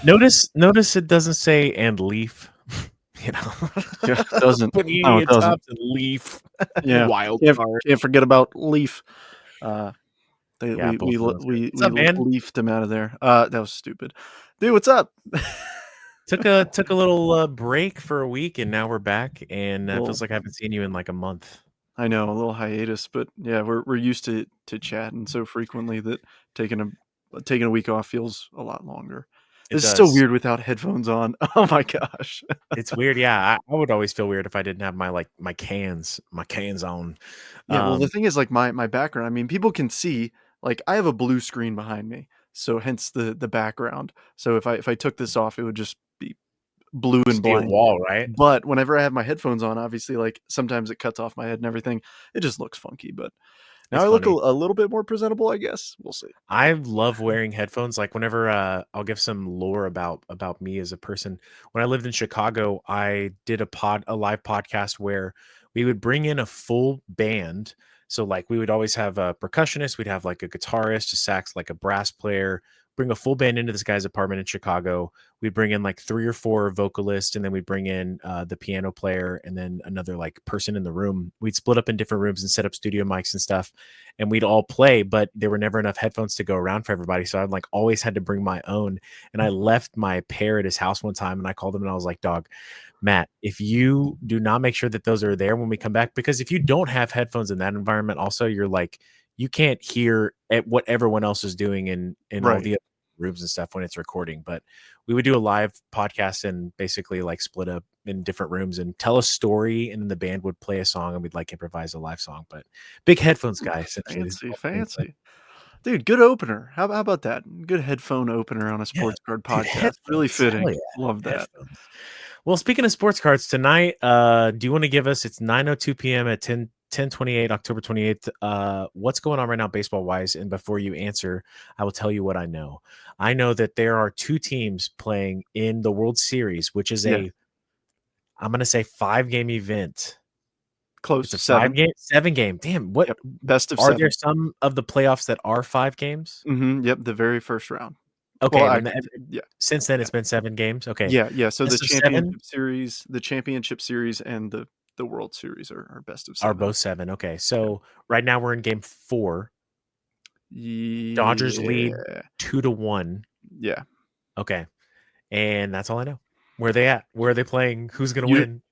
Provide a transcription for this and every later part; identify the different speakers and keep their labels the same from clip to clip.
Speaker 1: Notice it doesn't say and leaf. You know,
Speaker 2: Yeah, it doesn't. No,
Speaker 1: Panini
Speaker 2: it
Speaker 1: and
Speaker 2: doesn't.
Speaker 1: Tops and Leaf.
Speaker 2: Yeah,
Speaker 1: Wild card.
Speaker 2: can't forget about Leaf.
Speaker 1: Yeah, both of those guys. What's up, man?
Speaker 2: Leafed him out of there. That was stupid, dude. What's up?
Speaker 1: Took a little break for a week, and now we're back. And it
Speaker 2: Well,
Speaker 1: feels like I haven't seen you in like a month.
Speaker 2: I know, a little hiatus, but yeah, we're used to chatting so frequently that taking a week off feels a lot longer.
Speaker 1: It
Speaker 2: This is so
Speaker 1: does.
Speaker 2: weird without headphones on. Oh my gosh.
Speaker 1: It's weird. Yeah, I would always feel weird if I didn't have my cans on.
Speaker 2: Yeah, well, the
Speaker 1: Um,
Speaker 2: thing is, like, my background, I mean, people can see, like, I have a blue screen behind me, so hence the background. So if I took this off, it would just be blue and
Speaker 1: just be a
Speaker 2: blank.
Speaker 1: wall, right?
Speaker 2: But whenever I have my headphones on, obviously, like, sometimes it cuts off my head and everything. It just looks funky, but now
Speaker 1: It's
Speaker 2: I look a
Speaker 1: funny.
Speaker 2: little bit more presentable, I guess. We'll see.
Speaker 1: I love wearing headphones. Like whenever I'll give some lore about me as a person. When I lived in Chicago, I did a live podcast where we would bring in a full band. So like we would always have a percussionist, we'd have like a guitarist, a sax, like a brass player, bring a full band into this guy's apartment in Chicago. We'd bring in like 3 or 4 vocalists, and then we'd bring in the piano player and then another like person in the room. We'd split up in different rooms and set up studio mics and stuff, and we'd all play, but there were never enough headphones to go around for everybody. So I like always had to bring my own. And I left my pair at his house one time, and I called him and I was like, dog, Matt, if you do not make sure that those are there when we come back, because if you don't have headphones in that environment, also you're like, you can't hear at what everyone else is doing in all
Speaker 2: Right.
Speaker 1: the rooms and stuff when it's recording. But we would do a live podcast and basically like split up in different rooms and tell a story, and then the band would play a song and we'd like improvise a live song. But big headphones guy, essentially.
Speaker 2: Fancy. Dude, good opener. How about that? Good headphone opener on a
Speaker 1: Yeah,
Speaker 2: sports card
Speaker 1: dude,
Speaker 2: podcast. Really
Speaker 1: headphones. Hell
Speaker 2: fitting.
Speaker 1: yeah,
Speaker 2: Love that.
Speaker 1: headphones. Well, speaking of sports cards tonight, do you want to give us? It's 9:02 p.m. at 10/28, October 28th. What's going on right now, baseball wise? And before you answer, I will tell you what I know. I know that there are 2 teams playing in the World Series, which is
Speaker 2: Yeah.
Speaker 1: I'm going to say 5-game event.
Speaker 2: Close.
Speaker 1: It's a
Speaker 2: 7.
Speaker 1: 7-game. Damn, what
Speaker 2: Yep. Best of
Speaker 1: are
Speaker 2: 7.
Speaker 1: there some of the playoffs that are 5 games?
Speaker 2: Yep. The very first round.
Speaker 1: Okay,
Speaker 2: Well,
Speaker 1: and then
Speaker 2: actually, yeah.
Speaker 1: since then
Speaker 2: Yeah.
Speaker 1: it's been 7 games. Okay.
Speaker 2: Yeah. So
Speaker 1: Best of 7
Speaker 2: the championship series and the World Series are best of
Speaker 1: are
Speaker 2: 7.
Speaker 1: both 7. Okay.
Speaker 2: Yeah.
Speaker 1: So right now we're in game 4. Dodgers lead
Speaker 2: Yeah.
Speaker 1: 2-1.
Speaker 2: Yeah.
Speaker 1: Okay. And that's all I know. Where are they at? Where are they playing? Who's going to
Speaker 2: You
Speaker 1: win?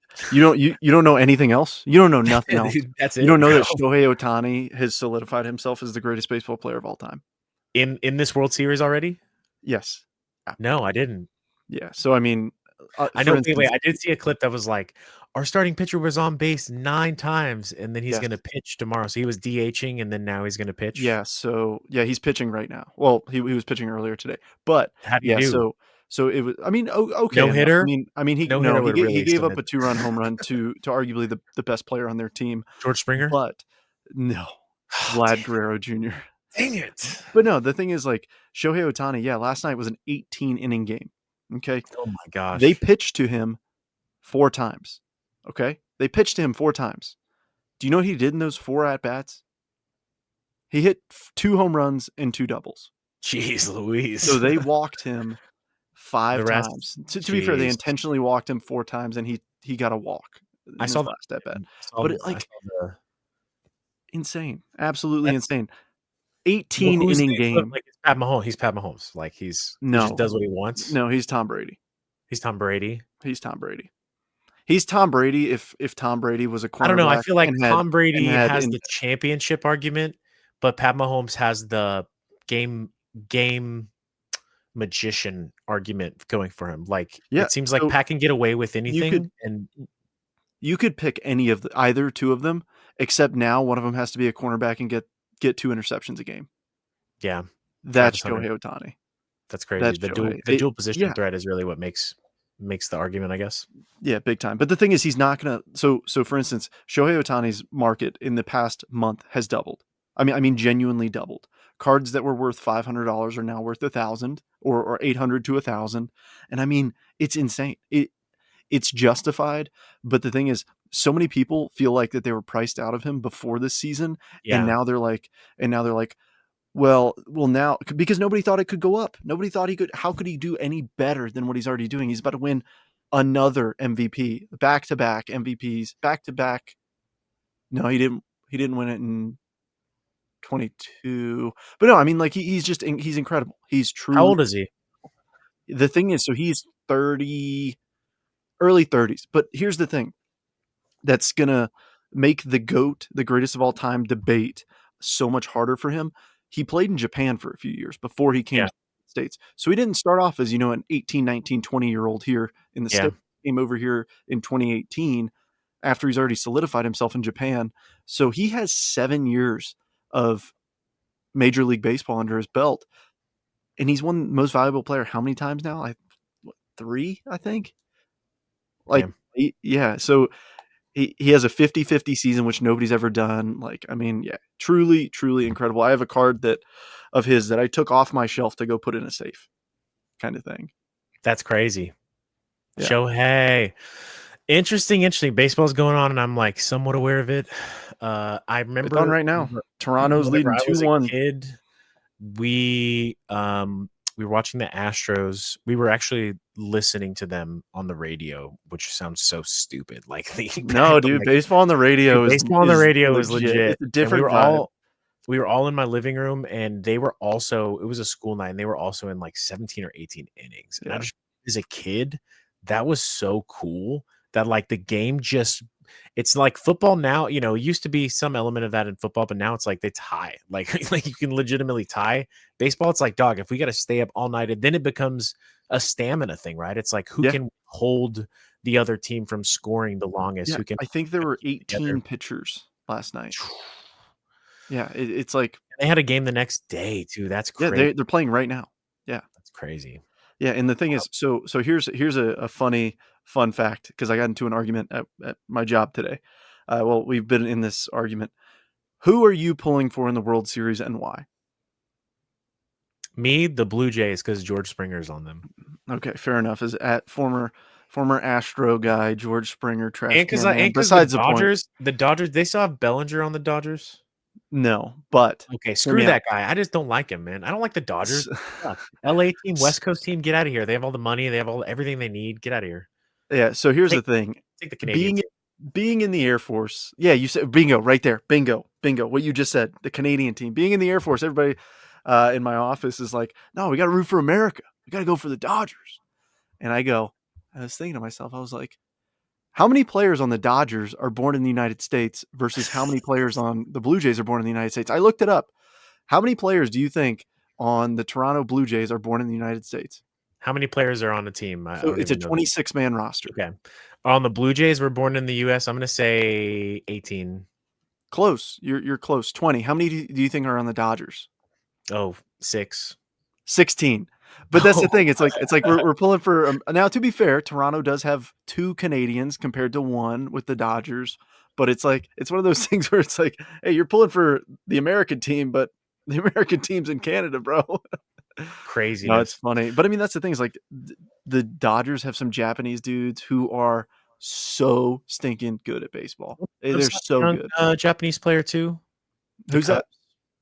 Speaker 2: you don't know anything else? You don't know nothing else?
Speaker 1: That's
Speaker 2: You
Speaker 1: it,
Speaker 2: don't know
Speaker 1: bro.
Speaker 2: that Shohei Ohtani has solidified himself as the greatest baseball player of all time?
Speaker 1: In this World Series already?
Speaker 2: Yes.
Speaker 1: No, I didn't.
Speaker 2: Yeah. So, I mean,
Speaker 1: I
Speaker 2: for
Speaker 1: know. Wait.
Speaker 2: instance,
Speaker 1: I did see a clip that was like, our starting pitcher was on base 9 times, and then he's
Speaker 2: yes.
Speaker 1: going to pitch tomorrow. So he was DHing, and then now he's going to pitch.
Speaker 2: Yeah, so yeah, he's pitching right now. Well, he was pitching earlier today. But
Speaker 1: How do you
Speaker 2: yeah,
Speaker 1: do?
Speaker 2: so it was, I mean, okay
Speaker 1: No
Speaker 2: enough.
Speaker 1: hitter?
Speaker 2: I mean he
Speaker 1: No
Speaker 2: no,
Speaker 1: hitter would
Speaker 2: he
Speaker 1: really
Speaker 2: gave up
Speaker 1: submit.
Speaker 2: a 2-run home run to arguably the best player on their team.
Speaker 1: George Springer?
Speaker 2: But no,
Speaker 1: Oh,
Speaker 2: Vlad Guerrero Jr.
Speaker 1: dang it.
Speaker 2: But no, the thing is, like, Shohei Ohtani, yeah, last night was an 18-inning game. Okay?
Speaker 1: Oh my
Speaker 2: They
Speaker 1: gosh.
Speaker 2: pitched to him 4 times. Okay? They pitched to him 4 times. Do you know what he did in those 4 at-bats? He hit 2 home runs and 2 doubles.
Speaker 1: Jeez Louise.
Speaker 2: So they walked him 5
Speaker 1: The rest?
Speaker 2: times. To be fair, they
Speaker 1: Jeez.
Speaker 2: intentionally walked him 4 times, and he got a walk
Speaker 1: I
Speaker 2: in
Speaker 1: saw
Speaker 2: his
Speaker 1: the
Speaker 2: last at bat.
Speaker 1: I saw
Speaker 2: But
Speaker 1: the I
Speaker 2: like,
Speaker 1: saw the
Speaker 2: insane, absolutely
Speaker 1: that's
Speaker 2: insane.
Speaker 1: well, who's
Speaker 2: 18-inning
Speaker 1: the equivalent?
Speaker 2: game.
Speaker 1: Like, it's Pat Mahomes. He's Pat Mahomes. Like, he just does what he wants.
Speaker 2: No, he's Tom Brady.
Speaker 1: He's Tom Brady.
Speaker 2: He's Tom Brady. He's Tom Brady if Tom Brady was a
Speaker 1: I don't know. I
Speaker 2: cornerback
Speaker 1: feel like
Speaker 2: and
Speaker 1: Tom Brady
Speaker 2: had
Speaker 1: has
Speaker 2: in
Speaker 1: the championship argument, but Pat Mahomes has the game magician argument going for him. Like,
Speaker 2: yeah.
Speaker 1: it seems like
Speaker 2: So
Speaker 1: Pat can get away with
Speaker 2: you could
Speaker 1: anything, and
Speaker 2: you could pick any of either 2 of them, except now one of them has to be a cornerback and get 2 interceptions a game.
Speaker 1: yeah,
Speaker 2: That's
Speaker 1: Travis Hunter.
Speaker 2: Shohei Ohtani.
Speaker 1: That's crazy.
Speaker 2: That's
Speaker 1: The
Speaker 2: Shohei.
Speaker 1: dual position
Speaker 2: Yeah.
Speaker 1: threat is really what makes the argument, I guess.
Speaker 2: Yeah, big time. But the thing is, he's not gonna. So for instance, Shohei Ohtani's market in the past month has doubled. I mean, genuinely doubled. Cards that were worth $500 are now worth 1,000 or 800 to 1,000, and I mean, it's insane. It's justified. But the thing is, so many people feel like that they were priced out of him before this season,
Speaker 1: Yeah.
Speaker 2: and now they're like, Well, now because nobody thought it could go up. Nobody thought he could. How could he do any better than what he's already doing? He's about to win another MVP, back to back MVPs, back to back. No, he didn't. He didn't win it in 22. But no, I mean, like he's incredible. He's
Speaker 1: How
Speaker 2: truly.
Speaker 1: old is he?
Speaker 2: The thing is, so he's 30, early 30s. But here's the thing that's gonna make the GOAT, the greatest of all time debate so much harder for him. He played in Japan for a few years before he came
Speaker 1: Yeah,
Speaker 2: to the States. So he didn't start off as, an 18, 19, 20-year-old here in the
Speaker 1: yeah.
Speaker 2: States. He came over here in 2018 after he's already solidified himself in Japan. So he has 7 years of Major League Baseball under his belt. And he's won most valuable player how many times now? Three, I think. Like,
Speaker 1: Damn.
Speaker 2: yeah. So he has a 50-50 season, which nobody's ever done. Like, I mean, yeah, truly, truly incredible. I have a card of his that I took off my shelf to go put in a safe, kind of thing.
Speaker 1: That's crazy.
Speaker 2: Yeah,
Speaker 1: Shohei. Interesting. Baseball's going on, and I'm like somewhat aware of it. I
Speaker 2: it's on
Speaker 1: remember
Speaker 2: right now. Toronto's
Speaker 1: whenever
Speaker 2: leading
Speaker 1: I was a
Speaker 2: 2-1.
Speaker 1: kid, we we were watching the Astros. We were actually listening to them on the radio, which sounds so stupid. Like the
Speaker 2: No,
Speaker 1: impact, but
Speaker 2: dude,
Speaker 1: like
Speaker 2: baseball on the
Speaker 1: dude,
Speaker 2: radio
Speaker 1: baseball on the
Speaker 2: is
Speaker 1: radio was
Speaker 2: legit.
Speaker 1: legit,
Speaker 2: It's a
Speaker 1: and we
Speaker 2: different
Speaker 1: were
Speaker 2: vibe.
Speaker 1: all in my living room, and they were also. It was a school night, and they were also in like 17 or 18 innings. And I
Speaker 2: Yeah,
Speaker 1: just, as a kid, that was so cool that like the game just. It's like football now. It used to be some element of that in football, but now it's like they tie. Like like you can legitimately tie. Baseball, it's like, dog, if we got to stay up all night, and then it becomes a stamina thing, right? It's like who
Speaker 2: yeah,
Speaker 1: can hold the other team from scoring the longest,
Speaker 2: yeah.
Speaker 1: who can
Speaker 2: I think there were
Speaker 1: keep it
Speaker 2: 18
Speaker 1: together.
Speaker 2: pitchers last night. Yeah, it's like,
Speaker 1: They had a game the next day too. That's
Speaker 2: yeah,
Speaker 1: crazy.
Speaker 2: they're playing right now. Yeah.
Speaker 1: That's crazy.
Speaker 2: Yeah, and the thing is, so here's a funny fun fact because I got into an argument at my job today. Well, we've been in this argument. Who are you pulling for in the World Series and why?
Speaker 1: Me, the Blue Jays, because George Springer's on them.
Speaker 2: Okay, fair enough. Is at former Astro guy George Springer, trash
Speaker 1: And because
Speaker 2: can
Speaker 1: I
Speaker 2: man.
Speaker 1: and because the
Speaker 2: Besides the point,
Speaker 1: Dodgers, they still have Bellinger on the Dodgers.
Speaker 2: no. But
Speaker 1: Okay,
Speaker 2: hear
Speaker 1: screw
Speaker 2: me out.
Speaker 1: that guy. I just don't like him, man. I don't like the Dodgers. Fuck. LA team, West Coast team, get out of here. They have all the money. They have everything they need. Get out of here.
Speaker 2: Yeah. So here's the
Speaker 1: Take
Speaker 2: thing.
Speaker 1: take the Canadian
Speaker 2: Being
Speaker 1: team.
Speaker 2: being in the Air Force, yeah, you said bingo right there, bingo, bingo. What you just said, the Canadian team being in the Air Force, everybody in my office is like, no, we got to root for America. We got to go for the Dodgers. And I was thinking to myself, I was like, how many players on the Dodgers are born in the United States versus how many players on the Blue Jays are born in the United States? I looked it up. How many players do you think on the Toronto Blue Jays are born in the United States?
Speaker 1: How many players are on the team? I
Speaker 2: So
Speaker 1: don't
Speaker 2: it's a
Speaker 1: even know that.
Speaker 2: 26-man roster.
Speaker 1: Okay. On the Blue Jays, were born in the U.S. I'm going to say 18.
Speaker 2: Close. You're close. 20. How many do you think are on the Dodgers?
Speaker 1: Oh, 6.
Speaker 2: 16. But that's the thing. It's like we're pulling for now. To be fair, Toronto does have two Canadians compared to one with the Dodgers. But it's like it's one of those things where it's like, hey, you're pulling for the American team, but the American team's in Canada, bro. No, it's
Speaker 1: Craziness.
Speaker 2: funny. But I mean, that's the thing is like the Dodgers have some Japanese dudes who are so stinking good at baseball. They're
Speaker 1: There's some
Speaker 2: so
Speaker 1: young,
Speaker 2: good.
Speaker 1: Japanese player too. The
Speaker 2: Who's that?
Speaker 1: Cubs.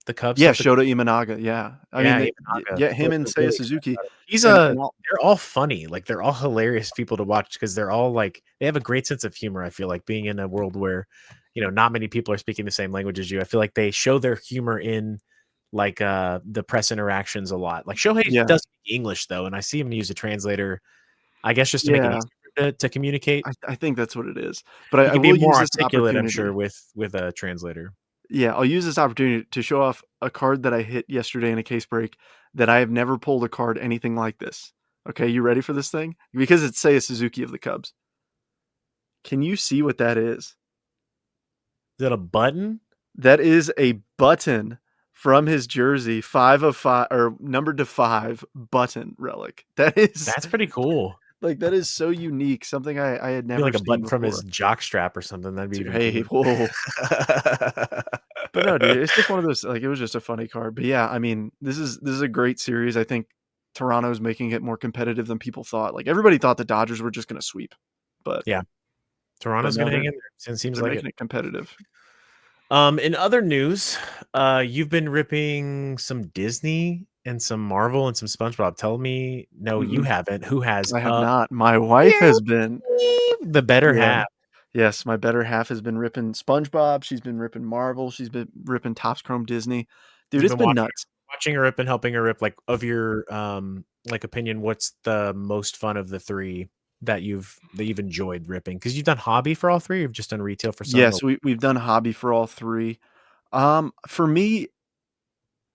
Speaker 1: The Cubs
Speaker 2: Yeah,
Speaker 1: still pretty.
Speaker 2: Shota Imanaga. Yeah, I mean,
Speaker 1: Yeah, Imanaga.
Speaker 2: yeah, him and
Speaker 1: We're
Speaker 2: Seiya
Speaker 1: really
Speaker 2: Suzuki,
Speaker 1: excited about him. He's
Speaker 2: and all,
Speaker 1: they're all funny. Like they're all hilarious people to watch because they're all like they have a great sense of humor. I feel like being in a world where, not many people are speaking the same language as you. I feel like they show their humor in like the press interactions a lot. Like Shohei
Speaker 2: yeah,
Speaker 1: does speak English though, and I see him use a translator, I guess just to make it
Speaker 2: yeah.
Speaker 1: easier to communicate.
Speaker 2: I think that's what it is. But
Speaker 1: He
Speaker 2: I
Speaker 1: can be
Speaker 2: will use
Speaker 1: more
Speaker 2: this
Speaker 1: articulate, I'm sure,
Speaker 2: opportunity.
Speaker 1: with a translator.
Speaker 2: Yeah, I'll use this opportunity to show off a card that I hit yesterday in a case break that I have never pulled a card anything like this. Okay, you ready for this thing? Because it's Seiya Suzuki of the Cubs. Can you see what that is?
Speaker 1: Is that a button?
Speaker 2: That is a button from his jersey, 5 of 5 or numbered to 5 button relic. That is
Speaker 1: That's pretty cool.
Speaker 2: like that is so unique, something I had
Speaker 1: Maybe
Speaker 2: never
Speaker 1: like a
Speaker 2: seen
Speaker 1: button from his
Speaker 2: before.
Speaker 1: jock strap or something. That'd be even
Speaker 2: Hey,
Speaker 1: cooler.
Speaker 2: whoa. But no, dude, it's just one of those like it was just a funny card. But yeah, I mean, this is a great series. I think Toronto's making it more competitive than people thought. Like everybody thought the Dodgers were just going to sweep, but
Speaker 1: Yeah.
Speaker 2: but
Speaker 1: Toronto's
Speaker 2: no,
Speaker 1: gonna hang in there. It seems
Speaker 2: they're
Speaker 1: like it.
Speaker 2: making it competitive.
Speaker 1: In other news, you've been ripping some Disney and some Marvel and some SpongeBob. Tell me, no, you
Speaker 2: Mm-mm,
Speaker 1: haven't. Who has?
Speaker 2: I have not. My wife
Speaker 1: Yay!
Speaker 2: has been.
Speaker 1: The better
Speaker 2: Yeah.
Speaker 1: half.
Speaker 2: Yes, my better half has been ripping SpongeBob. She's been ripping Marvel. She's been ripping Topps Chrome Disney. Dude,
Speaker 1: You've
Speaker 2: it's
Speaker 1: been
Speaker 2: been nuts.
Speaker 1: watching her rip and helping her rip. Like of your like opinion, what's the most fun of the three that you've enjoyed ripping? Because you've done hobby for all three, or you've just done retail for some. Or
Speaker 2: Yes, we've done hobby for all three. For me,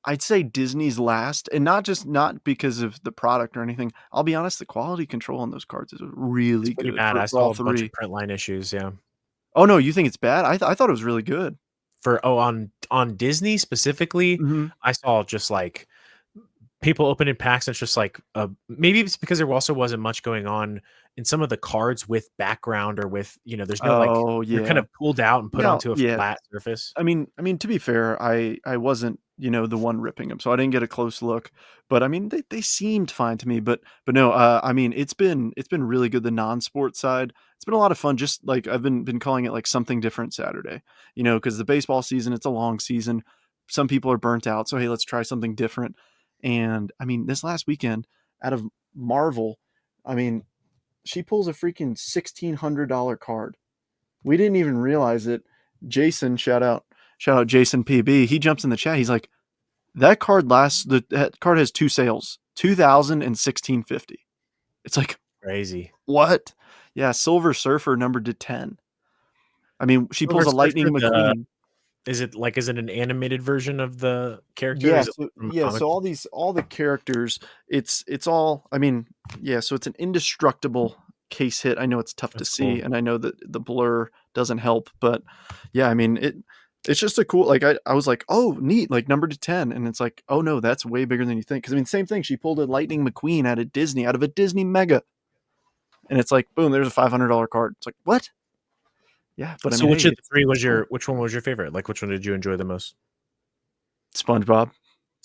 Speaker 2: I'd say Disney's last, and not because of the product or anything. I'll be honest, the quality control on those cards is
Speaker 1: it's
Speaker 2: really
Speaker 1: pretty
Speaker 2: good
Speaker 1: bad. I
Speaker 2: for all
Speaker 1: saw a bunch of
Speaker 2: three.
Speaker 1: print line issues. Yeah.
Speaker 2: Oh no, you think it's bad? I thought it was really good.
Speaker 1: On Disney specifically,
Speaker 2: Mhm.
Speaker 1: I saw just like people opening packs. It's just like maybe it's because there also wasn't much going on in some of the cards with background or with there's no like
Speaker 2: Oh
Speaker 1: they're kind
Speaker 2: yeah.
Speaker 1: of pulled out and put
Speaker 2: Now,
Speaker 1: onto a
Speaker 2: yeah.
Speaker 1: flat surface.
Speaker 2: I mean, to be fair, I wasn't, the one ripping them, so I didn't get a close look. But I mean, they seemed fine to me. But no, I mean, it's been really good. The non-sport side, it's been a lot of fun. Just like I've been calling it like something different Saturday, because the baseball season, it's a long season. Some people are burnt out, so hey, let's try something different. And I mean, this last weekend, out of Marvel, I mean, she pulls a freaking $1,600 card. We didn't even realize it. Jason, shout out Jason PB. He jumps in the chat. He's like, that card has two sales, 2,000 and 1,650. It's like,
Speaker 1: Crazy.
Speaker 2: what? Yeah, Silver Surfer numbered to 10. I mean, she
Speaker 1: Silver
Speaker 2: pulls a
Speaker 1: Surfer,
Speaker 2: Lightning McQueen.
Speaker 1: is it an animated version of the character? Or
Speaker 2: Yeah,
Speaker 1: is it
Speaker 2: so
Speaker 1: from a
Speaker 2: yeah,
Speaker 1: comic
Speaker 2: so
Speaker 1: book?
Speaker 2: all the characters, it's all, I mean, yeah, so it's an indestructible case hit. I know it's tough to
Speaker 1: That's
Speaker 2: see,
Speaker 1: cool.
Speaker 2: and I know that the blur doesn't help, but yeah, I mean, it's just a cool, like I was like, "Oh, neat, like number to 10." And it's like, "Oh no, that's way bigger than you think." Cuz I mean, same thing, she pulled a Lightning McQueen out of a Disney Mega. And it's like, boom, there's a $500 card. It's like, "What?" Yeah, but I
Speaker 1: So
Speaker 2: mean,
Speaker 1: which
Speaker 2: hey,
Speaker 1: of the three
Speaker 2: it's
Speaker 1: was
Speaker 2: cool.
Speaker 1: which one was your favorite? Like which one did you enjoy the most?
Speaker 2: SpongeBob.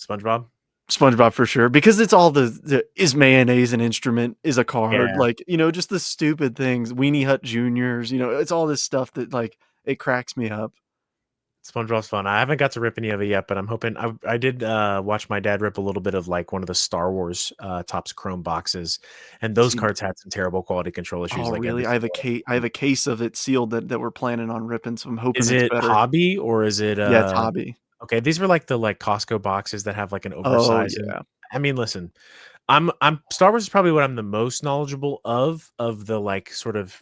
Speaker 1: SpongeBob?
Speaker 2: SpongeBob for sure, because it's all the is mayonnaise an instrument, is a card,
Speaker 1: Yeah.
Speaker 2: like, just the stupid things, Weenie Hut Juniors, it's all this stuff that, like, it cracks me up.
Speaker 1: SpongeBob's fun. I haven't got to rip any of it yet, but I'm hoping I did watch my dad rip a little bit of like one of the Star Wars Topps Chrome boxes, and those
Speaker 2: See,
Speaker 1: cards had some terrible quality control issues
Speaker 2: oh,
Speaker 1: like every
Speaker 2: really? I have a
Speaker 1: single one.
Speaker 2: case. I have a case of it sealed that we're planning on ripping, so I'm hoping
Speaker 1: Is
Speaker 2: it's
Speaker 1: it
Speaker 2: better.
Speaker 1: hobby or is it
Speaker 2: Yeah, it's hobby.
Speaker 1: okay, these were like the like Costco boxes that have like an
Speaker 2: Oh,
Speaker 1: oversized and
Speaker 2: yeah.
Speaker 1: I mean, listen, I'm Star Wars is probably what I'm the most knowledgeable of the like sort of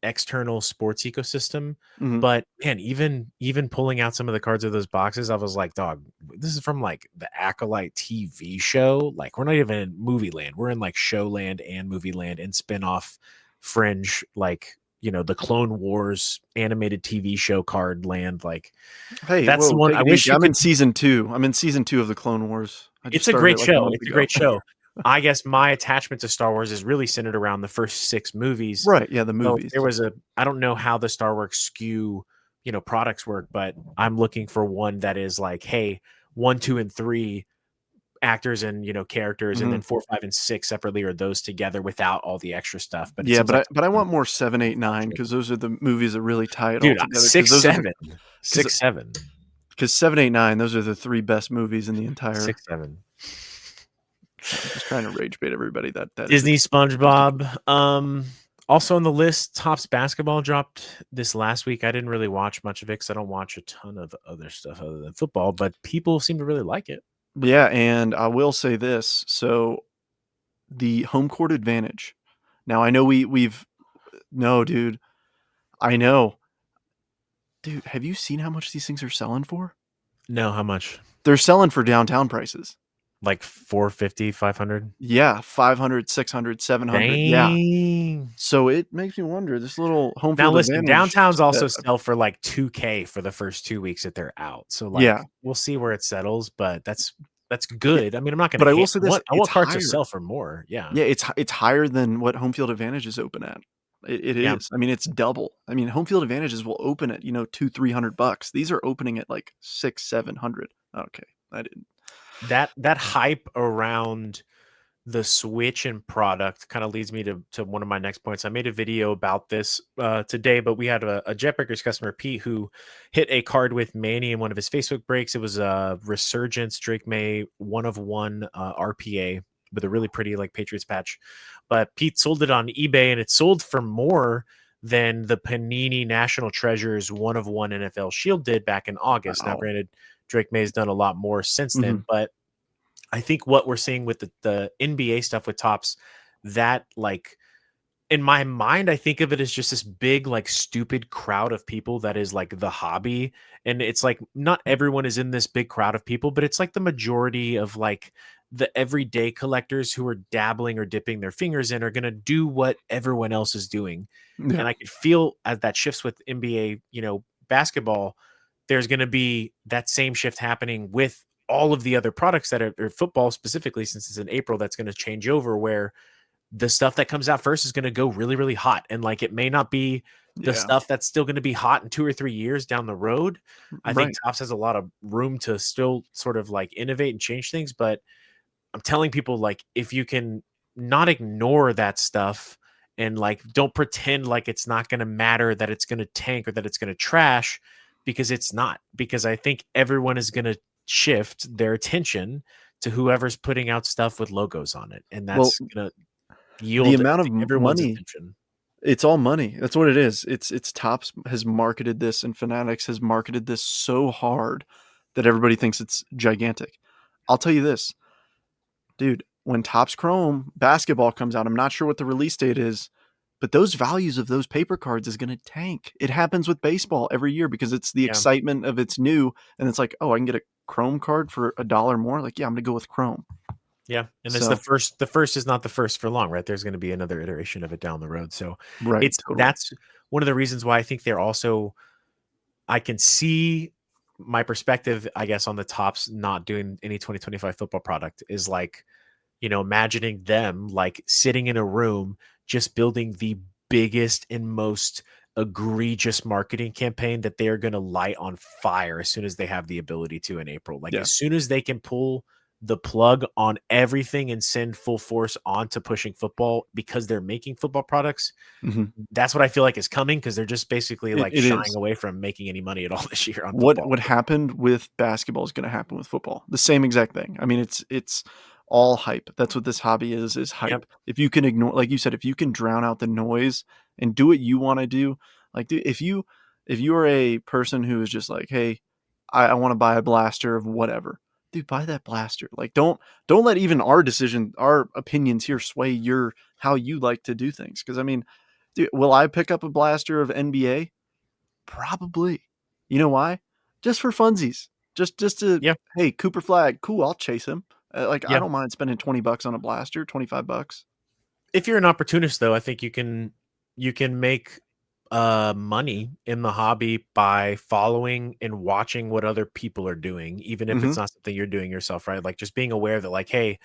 Speaker 1: external sports ecosystem.
Speaker 2: Mhm.
Speaker 1: But man, even pulling out some of the cards of those boxes, I was like, dog, this is from like the Acolyte TV show. Like we're not even in movie land. We're in like show land and movie land and spin-off fringe, like the Clone Wars animated TV show card land. Like
Speaker 2: Hey,
Speaker 1: that's the
Speaker 2: whoa,
Speaker 1: one
Speaker 2: take
Speaker 1: I
Speaker 2: it
Speaker 1: wish
Speaker 2: easy.
Speaker 1: you
Speaker 2: I'm in
Speaker 1: could
Speaker 2: season 2. I'm in season 2 of the Clone Wars. I just
Speaker 1: it's a
Speaker 2: started it
Speaker 1: great
Speaker 2: like a
Speaker 1: show.
Speaker 2: month
Speaker 1: It's a
Speaker 2: ago.
Speaker 1: great show. I guess my attachment to Star Wars is really centered around the first 6 movies.
Speaker 2: Right, yeah, the
Speaker 1: So if there
Speaker 2: movies.
Speaker 1: was I don't know how the Star Wars skew, products work, but I'm looking for one that is like, hey, 1, 2, and 3 actors and, characters, and then
Speaker 2: Mhm.
Speaker 1: 4, 5, and 6 separately or those together without all the extra stuff. But it
Speaker 2: Yeah,
Speaker 1: seems
Speaker 2: but I
Speaker 1: like
Speaker 2: but I want more 7, 8, 9 because those are the movies that really tie it all
Speaker 1: dude,
Speaker 2: together. Because
Speaker 1: 6,
Speaker 2: those are the
Speaker 1: 7.
Speaker 2: because
Speaker 1: 6, 7.
Speaker 2: because 7, 8, 9, those are the 3 best movies in the entire.
Speaker 1: 6, 7.
Speaker 2: I'm just trying to rage bait everybody. That is
Speaker 1: Disney,
Speaker 2: just a joke.
Speaker 1: SpongeBob. Also on the list, Topps basketball dropped this last week. I didn't really watch much of it because I don't watch a ton of other stuff other than football, but people seem to really like it.
Speaker 2: Yeah, and I will say this, so the home court advantage. Now I know we've no, dude. I know. Dude, have you seen how much these things are selling for?
Speaker 1: No, how much?
Speaker 2: They're selling for downtown prices.
Speaker 1: Like 450, 500?
Speaker 2: Yeah, 500, 600, 700. Yeah.
Speaker 1: Dang.
Speaker 2: So it makes me wonder, this little home
Speaker 1: Now
Speaker 2: field
Speaker 1: listen,
Speaker 2: advantage
Speaker 1: downtowns
Speaker 2: set.
Speaker 1: also sell for like 2K for the first 2 weeks that they're out. So like
Speaker 2: Yeah.
Speaker 1: we'll see where it settles, but that's
Speaker 2: Yeah,
Speaker 1: good. I mean, I'm not gonna
Speaker 2: but I will
Speaker 1: hate
Speaker 2: say
Speaker 1: I
Speaker 2: this, it's
Speaker 1: want cards to
Speaker 2: higher.
Speaker 1: sell for more. Yeah.
Speaker 2: Yeah, it's higher than what home field advantage is open at. It
Speaker 1: Yeah.
Speaker 2: is. I mean, it's double. I mean, home field advantages will open at, 200-300 bucks. These are opening at like 600-700. Okay. I didn't.
Speaker 1: That hype around the switch in product kind of leads me to one of my next points. I made a video about this today, but we had a Jetbreakers customer, Pete, who hit a card with Manny in one of his Facebook breaks. It was a Resurgence Drake May 1 of 1 RPA with a really pretty like Patriots patch. But Pete sold it on eBay and it sold for more than the Panini National Treasures 1 of 1 NFL Shield did back in August. Now,
Speaker 2: Wow.
Speaker 1: granted, Drake May has done a lot more since
Speaker 2: Hmm.
Speaker 1: then, but I think what we're seeing with the NBA stuff with Tops, that like in my mind, I think of it as just this big, like stupid crowd of people that is like the hobby. And it's like not everyone is in this big crowd of people, but it's like the majority of like the everyday collectors who are dabbling or dipping their fingers in are going to do what everyone else is doing.
Speaker 2: Yeah.
Speaker 1: And I could feel as that shifts with NBA, basketball, there's going to be that same shift happening with all of the other products that are or football specifically, since it's in April, that's going to change over where the stuff that comes out first is going to go really, really hot. And like it may not be the
Speaker 2: Yeah.
Speaker 1: stuff that's still going to be hot in 2 or 3 years down the road. I think
Speaker 2: Right.
Speaker 1: Tops has a lot of room to still sort of like innovate and change things, but I'm telling people like if you can not ignore that stuff and like don't pretend like it's not going to matter, that it's going to tank or that it's going to trash, because it's not. Because I think everyone is going to shift their attention to whoever's putting out stuff with logos on it, and
Speaker 2: Well,
Speaker 1: that's going to
Speaker 2: the
Speaker 1: yield, I
Speaker 2: amount of
Speaker 1: think, everyone's
Speaker 2: money,
Speaker 1: attention.
Speaker 2: it's all money. That's what it is. It's Topps has marketed this and Fanatics has marketed this so hard that everybody thinks it's gigantic. I'll tell you this, dude, when Topps Chrome basketball comes out, I'm not sure what the release date is, but those values of those paper cards is going to tank. It happens with baseball every year because it's the
Speaker 1: Yeah.
Speaker 2: excitement of it's new and it's like, oh, I can get a Chrome card for $1 more. Like, yeah, I'm going to go with Chrome.
Speaker 1: Yeah, and it's
Speaker 2: So,
Speaker 1: the first is not the first for long, right? There's gonna be another iteration of it down the road. So,
Speaker 2: right,
Speaker 1: it's
Speaker 2: totally.
Speaker 1: that's one of the reasons why I think they're also I can see my perspective, I guess, on the Tops not doing any 2025 football product is like, imagining them like sitting in a room just building the biggest and most egregious marketing campaign that they are going to light on fire as soon as they have the ability to in April. Like
Speaker 2: Yeah.
Speaker 1: as soon as they can pull the plug on everything and send full force onto pushing football because they're making football products,
Speaker 2: Mhm.
Speaker 1: that's what I feel like is coming because they're just basically like
Speaker 2: It
Speaker 1: shying
Speaker 2: is.
Speaker 1: away from making any money at all this year on
Speaker 2: What
Speaker 1: football.
Speaker 2: what happened with basketball is gonna happen with football. The same exact thing. I mean, it's all hype. That's what this hobby is
Speaker 1: Yep.
Speaker 2: hype. If you can ignore, like you said, if you can drown out the noise and do what you wanna do, like, dude, if you are a person who is just like, "Hey, I wanna buy a blaster of whatever," dude, buy that blaster. Like, don't let even our opinions here sway your how you like to do things. Because I mean, dude, will I pick up a blaster of NBA? Probably. You know why? Just for funsies. Just to,
Speaker 1: Yeah.
Speaker 2: hey, Cooper Flag, cool, I'll chase him. Like, I
Speaker 1: Yeah.
Speaker 2: don't mind spending 20 bucks on a blaster, 25 bucks.
Speaker 1: If you're an opportunist though, I think you can make money in the hobby by following and watching what other people are doing, even if it's
Speaker 2: Mhm.
Speaker 1: not something you're doing yourself, right? Like just being aware that like, hey,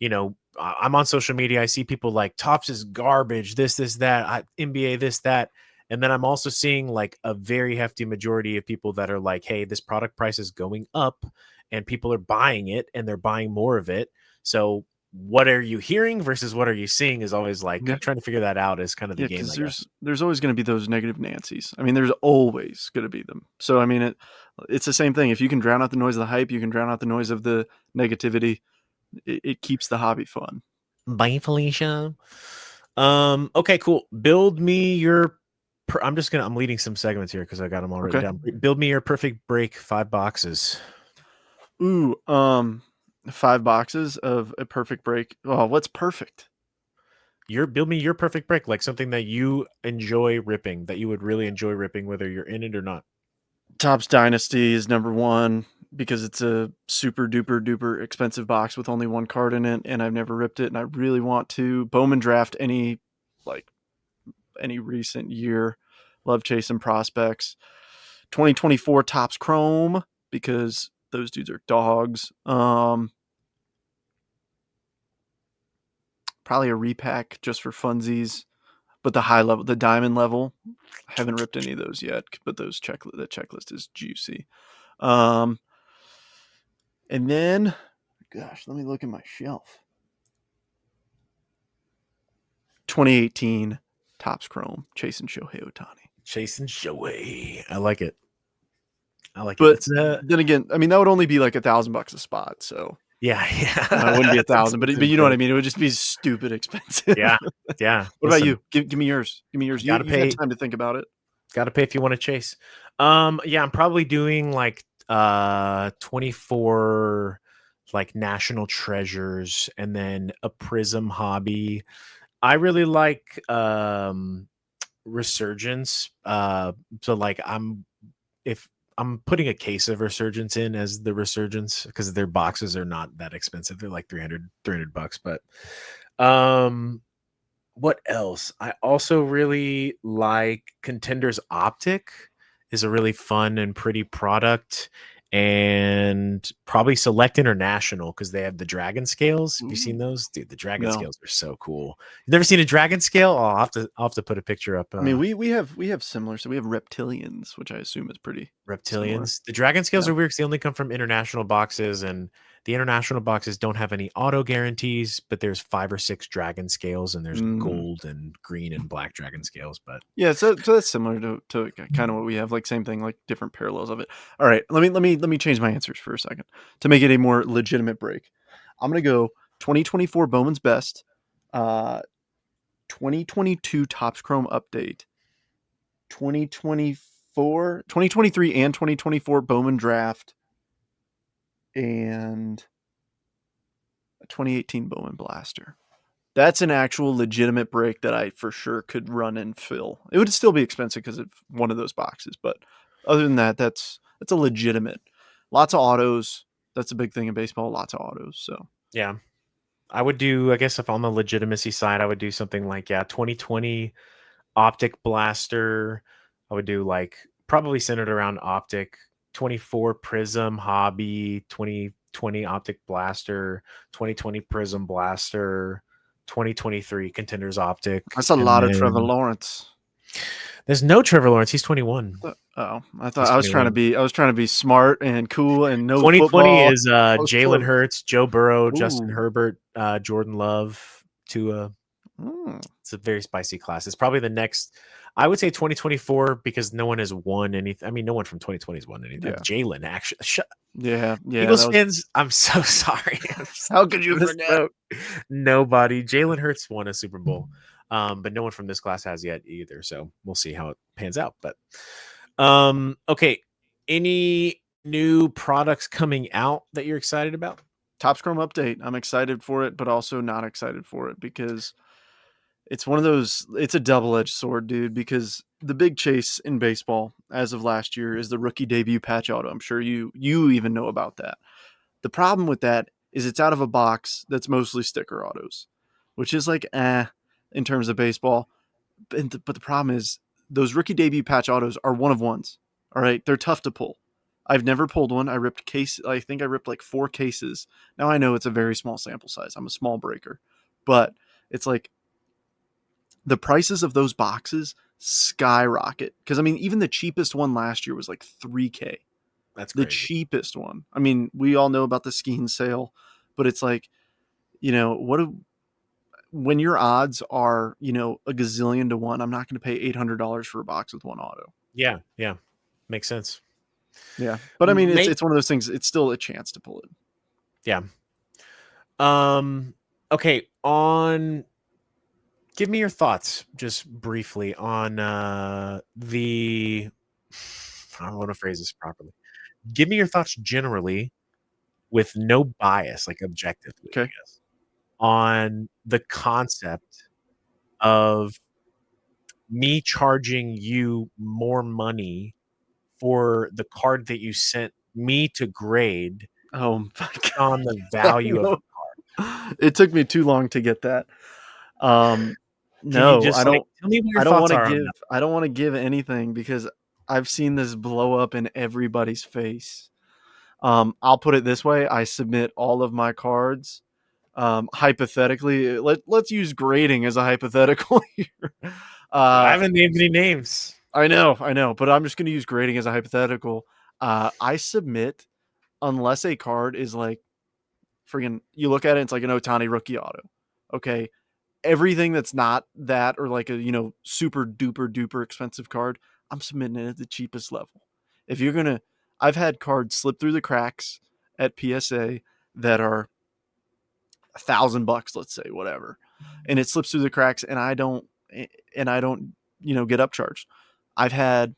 Speaker 1: I'm on social media, I see people like Tops is garbage, this, that, NBA, this, that. And then I'm also seeing like a very hefty majority of people that are like, hey, this product price is going up and people are buying it and they're buying more of it. So what are you hearing versus what are you seeing is always like
Speaker 2: Yeah.
Speaker 1: trying to figure that out is kind of the
Speaker 2: Yeah,
Speaker 1: game,
Speaker 2: because
Speaker 1: I
Speaker 2: there's
Speaker 1: guess.
Speaker 2: there's always gonna be those negative Nancy's. I mean, there's always gonna be them. So, I mean, it's the same thing. If you can drown out the noise of the hype, you can drown out the noise of the negativity. It keeps the hobby fun.
Speaker 1: Bye, Felicia. Okay, cool. Build me your. I'm leading some segments here because I got them all written
Speaker 2: Okay.
Speaker 1: down. Build me your perfect break 5 boxes.
Speaker 2: Ooh, 5 boxes of a perfect break. Oh, what's perfect?
Speaker 1: Build me your perfect break, like something that you enjoy ripping, that you would really enjoy ripping, whether you're in it or not.
Speaker 2: Topps Dynasty is number 1 because it's a super duper duper expensive box with only 1 card in it, and I've never ripped it, and I really want to. Bowman Draft like, any recent year. Love chasing prospects. 2024 Topps Chrome because those dudes are dogs. Probably a repack just for funsies, but the diamond level, I haven't ripped any of those yet, but the checklist is juicy. Um, and then, gosh, let me look at my shelf. 2018 Topps Chrome chasing Shohei Ohtani.
Speaker 1: Chasing Shoei. I like it. I like it.
Speaker 2: But
Speaker 1: It's
Speaker 2: then again, I mean, that would only be like $1,000 a spot. So
Speaker 1: yeah,
Speaker 2: it wouldn't
Speaker 1: yeah.
Speaker 2: be a
Speaker 1: That's
Speaker 2: thousand, but
Speaker 1: expensive,
Speaker 2: you know what
Speaker 1: but
Speaker 2: I mean. It would just be stupid expensive.
Speaker 1: yeah, yeah.
Speaker 2: What about
Speaker 1: Listen,
Speaker 2: you? Give me yours. Give me yours.
Speaker 1: gotta
Speaker 2: You've had
Speaker 1: pay.
Speaker 2: time to think about it.
Speaker 1: Gotta pay if you want to chase. Yeah, I'm probably doing like 24 like national treasures and then a prism hobby. I really like resurgence. So like if I'm putting a case of resurgence in as the resurgence because their boxes are not that expensive. They're like 300 bucks, but um what else? I also really like Contenders Optic is a really fun and pretty product, and probably Select International because they have the dragon scales. Have you seen
Speaker 2: Ooh,
Speaker 1: those? Dude, the dragon
Speaker 2: no,
Speaker 1: scales are so cool. You never seen a dragon scale? Oh, I'll have to put a picture up.
Speaker 2: I mean we have similar. So we have reptilians, which I assume is pretty similar.
Speaker 1: Reptilians. The dragon scales
Speaker 2: Yeah.
Speaker 1: are weird 'cause they only come from international boxes, and the international boxes don't have any auto guarantees, but there's 5 or 6 dragon scales, and there's
Speaker 2: Mm.
Speaker 1: gold and green and black dragon scales, but
Speaker 2: Yeah, so that's similar to kind of what we have, like same thing, like different parallels of it. All right, let me change my answers for a second to make it a more legitimate break. I'm gonna go 2024 Bowman's Best, uh, 2022 Topps Chrome Update, 2024, 2023, and 2024 Bowman Draft, and a 2018 Bowman Blaster. That's an actual legitimate break that I for sure could run and fill. It would still be expensive because of one of those boxes, but other than that, that's a legitimate. Lots of autos. That's a big thing in baseball. Lots of autos. So
Speaker 1: yeah. I would do, I guess if on the legitimacy side, I would do something like, yeah, 2020 Optic Blaster. I would do like probably centered around Optic, 24 Prism Hobby, 2020 Optic Blaster, 2020 Prism Blaster, 2023 Contenders Optic.
Speaker 2: that's a
Speaker 1: And
Speaker 2: lot of Trevor
Speaker 1: then
Speaker 2: Lawrence.
Speaker 1: there's no Trevor Lawrence. He's 21.
Speaker 2: Oh, I thought
Speaker 1: He's
Speaker 2: I was trying to
Speaker 1: 21.
Speaker 2: be smart and cool and no
Speaker 1: 2020
Speaker 2: football.
Speaker 1: is
Speaker 2: I was
Speaker 1: Jalen
Speaker 2: close.
Speaker 1: Hurts, Joe Burrow, Justin
Speaker 2: Ooh.
Speaker 1: Herbert, Jordan Love, Tua.
Speaker 2: Mm.
Speaker 1: It's a very spicy class. It's probably the next. I would say 2024 because no one has won anything. I mean, no one from 2020 has won anything.
Speaker 2: Yeah.
Speaker 1: Jalen actually.
Speaker 2: Yeah,
Speaker 1: Eagles
Speaker 2: that was.
Speaker 1: fans, I'm so sorry.
Speaker 2: How could you forget?
Speaker 1: Misspoke. Nobody. Jalen Hurts won a Super Bowl, but no one from this class has yet either. So we'll see how it pans out. But okay. Any new products coming out that you're excited about?
Speaker 2: Topps Chrome update. I'm excited for it, but also not excited for it because it's one of those. It's a double-edged sword, dude. Because the big chase in baseball as of last year is the rookie debut patch auto. I'm sure you even know about that. The problem with that is it's out of a box that's mostly sticker autos, which is like in terms of baseball. But the problem is those rookie debut patch autos are one of ones. All right, they're tough to pull. I've never pulled one. I think I ripped like 4 cases. Now I know it's a very small sample size. I'm a small breaker, but it's like the prices of those boxes skyrocket. Because I mean, even the cheapest one last year was like 3K.
Speaker 1: That's
Speaker 2: The
Speaker 1: crazy.
Speaker 2: cheapest one. I mean, we all know about the skiing sale, but it's like, when your odds are, a gazillion to one, I'm not going to pay $800 for a box with one auto.
Speaker 1: Yeah, yeah, makes sense.
Speaker 2: Yeah, but I mean, it's
Speaker 1: Mate,
Speaker 2: it's one of those things. It's still a chance to pull it.
Speaker 1: yeah. Okay. Give me your thoughts, just briefly, on the. I don't want to phrase this properly. Give me your thoughts generally, with no bias, like objectively, I
Speaker 2: Okay.
Speaker 1: guess, on the concept of me charging you more money for the card that you sent me to grade
Speaker 2: Oh my
Speaker 1: on the
Speaker 2: god,
Speaker 1: value of
Speaker 2: no!
Speaker 1: the card.
Speaker 2: It took me too long to get that.
Speaker 1: Can you
Speaker 2: No,
Speaker 1: just like tell me what your
Speaker 2: I don't
Speaker 1: thoughts
Speaker 2: want to
Speaker 1: are on
Speaker 2: give.
Speaker 1: that?
Speaker 2: I don't want to give anything because I've seen this blow up in everybody's face. I'll put it this way: I submit all of my cards. Hypothetically, let's use grading as a hypothetical here.
Speaker 1: I
Speaker 2: Uh,
Speaker 1: haven't named any names.
Speaker 2: I know, but I'm just going to use grading as a hypothetical. I submit unless a card is like, friggin', you look at it, it's like an Otani rookie auto. Okay. everything that's not that, or like a, super duper duper expensive card, I'm submitting it at the cheapest level. If you're gonna, I've had cards slip through the cracks at PSA that are $1,000, let's say, whatever, and it slips through the cracks, and I don't get upcharged. I've had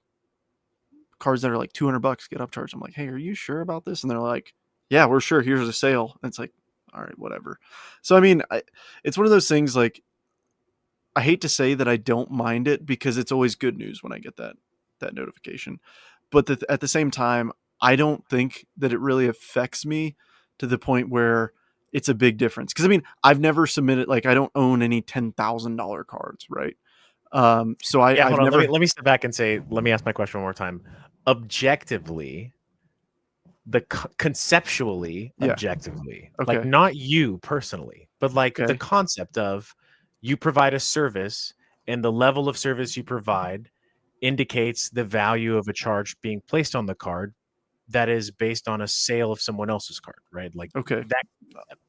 Speaker 2: cards that are like $200 get upcharged. I'm like, hey, are you sure about this? And they're like, yeah, we're sure. Here's a sale. And it's like, all right, whatever. So I mean, it's one of those things. Like, I hate to say that I don't mind it, because it's always good news when I get that notification. But at the same time, I don't think that it really affects me to the point where it's a big difference. Because I mean, I've never submitted, like, I don't own any $10,000 cards, right? So
Speaker 1: Yeah,
Speaker 2: I've
Speaker 1: hold on. Let me
Speaker 2: never.
Speaker 1: let me step back and say, let me ask my question one more time. Objectively, conceptually,
Speaker 2: Yeah.
Speaker 1: objectively, like
Speaker 2: Okay.
Speaker 1: not you personally, but like the
Speaker 2: Okay.
Speaker 1: concept of you provide a service and the level of service you provide indicates the value of a charge being placed on the card that is based on a sale of someone else's card, right? Like
Speaker 2: Okay.
Speaker 1: that.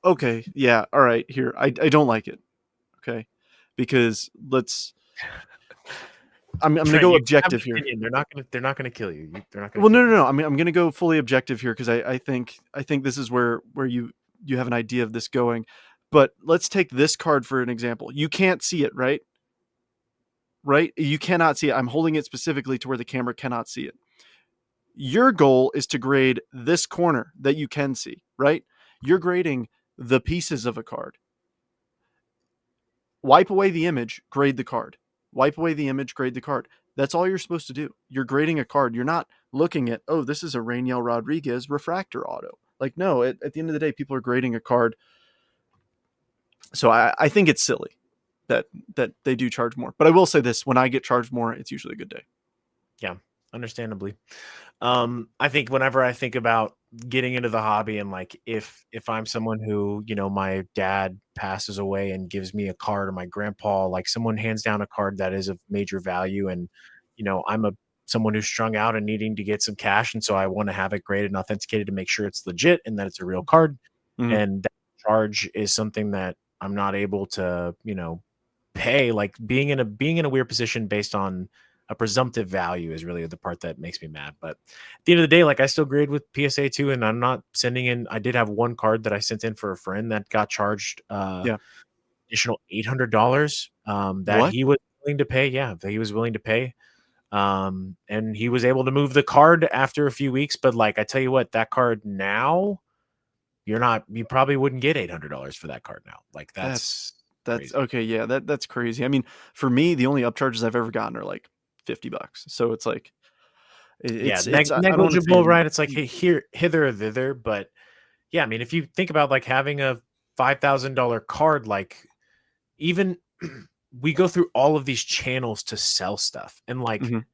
Speaker 2: Okay. Yeah. All right. Here, I don't like it. Okay. Because I'm gonna
Speaker 1: Trent,
Speaker 2: go
Speaker 1: you can have an
Speaker 2: objective here.
Speaker 1: opinion. They're not gonna kill you. They're not gonna
Speaker 2: Well, no,
Speaker 1: kill
Speaker 2: no,
Speaker 1: you.
Speaker 2: no. I'm gonna go fully objective here, because I think this is where you have an idea of this going. But let's take this card for an example. You can't see it, right? Right? You cannot see it. I'm holding it specifically to where the camera cannot see it. Your goal is to grade this corner that you can see, right? You're grading the pieces of a card. Wipe away the image, grade the card. Wipe away the image, grade the card. That's all you're supposed to do. You're grading a card. You're not looking at, oh, this is a Rainiel Rodriguez refractor auto. Like, no, at the end of the day, people are grading a card. So I think it's silly that they do charge more. But I will say this: when I get charged more, it's usually a good day.
Speaker 1: Yeah, understandably. I think whenever I think about getting into the hobby, and like if I'm someone who, my dad passes away and gives me a card, or my grandpa, like someone hands down a card that is of major value, and I'm a someone who's strung out and needing to get some cash, and so I want to have it graded and authenticated to make sure it's legit and that it's a real card,
Speaker 2: Mm-hmm.
Speaker 1: and that charge is something that I'm not able to, pay. Like being in a weird position based on a presumptive value is really the part that makes me mad. But at the end of the day, like I still grade with PSA too, and I'm not sending in. I did have one card that I sent in for a friend that got charged
Speaker 2: Yeah.
Speaker 1: additional $800 that
Speaker 2: What?
Speaker 1: he was willing to pay. Yeah, that he was willing to pay. And he was able to move the card after a few weeks. But like I tell you what, that card now, you probably wouldn't get $800 for that card now. Like
Speaker 2: That's
Speaker 1: that's
Speaker 2: that's
Speaker 1: crazy.
Speaker 2: okay. Yeah, that's crazy. I mean, for me, the only upcharges I've ever gotten are like $50. So it's like
Speaker 1: Yeah,
Speaker 2: I don't want to say
Speaker 1: negligible, right? It's like, hey, here, hither or thither. But yeah, I mean, if you think about like having a $5,000 card, like even we go through all of these channels to sell stuff, and like
Speaker 2: Mhm.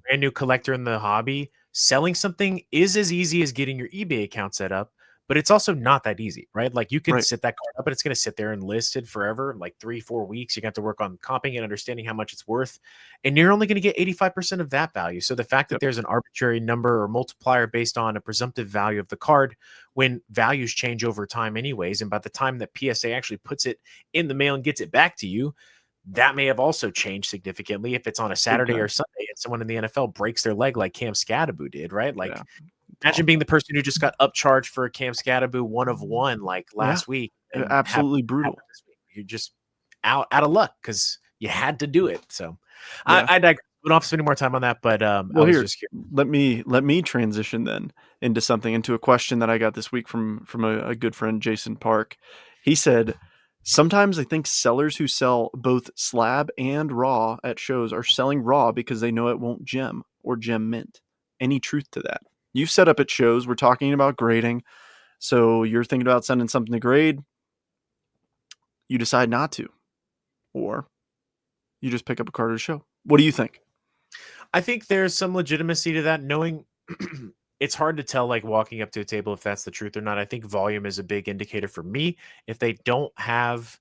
Speaker 1: brand new collector in the hobby, selling something is as easy as getting your eBay account set up, but it's also not that easy, right? Like you can
Speaker 2: Right.
Speaker 1: set that card up, but it's going to sit there and listed forever, like 3, 4 weeks. You got to work on comping and understanding how much it's worth, and you're only going to get 85% of that value. So the fact that
Speaker 2: Yep.
Speaker 1: there's an arbitrary number or multiplier based on a presumptive value of the card, when values change over time, anyways, and by the time that PSA actually puts it in the mail and gets it back to you, that may have also changed significantly if it's on a
Speaker 2: Big
Speaker 1: Saturday or
Speaker 2: time.
Speaker 1: Sunday and someone in the NFL breaks their leg like Cam Scadaboo did, right?
Speaker 2: Yeah.
Speaker 1: Like,
Speaker 2: It's
Speaker 1: imagine being
Speaker 2: awful.
Speaker 1: the person who just got upcharged for a Cam Scadaboo 1 of 1 like
Speaker 2: Yeah.
Speaker 1: last week and have
Speaker 2: Absolutely
Speaker 1: happen
Speaker 2: brutal.
Speaker 1: this week. You're just out of luck because you had to do it. So
Speaker 2: Yeah.
Speaker 1: I digress. We don't have to spend any more time on that, but I
Speaker 2: Well,
Speaker 1: was
Speaker 2: here,
Speaker 1: just curious.
Speaker 2: let me transition then into a question that I got this week from a good friend, Jason Park. He said, sometimes I think sellers who sell both slab and raw at shows are selling raw because they know it won't gem or gem mint. Any truth to that? You set up at shows. We're talking about grading. So you're thinking about sending something to grade. You decide not to, or you just pick up a card at a show. What do you think?
Speaker 1: I think there's some legitimacy to that. Knowing it's hard to tell, like walking up to a table, if that's the truth or not. I think volume is a big indicator for me. If they don't have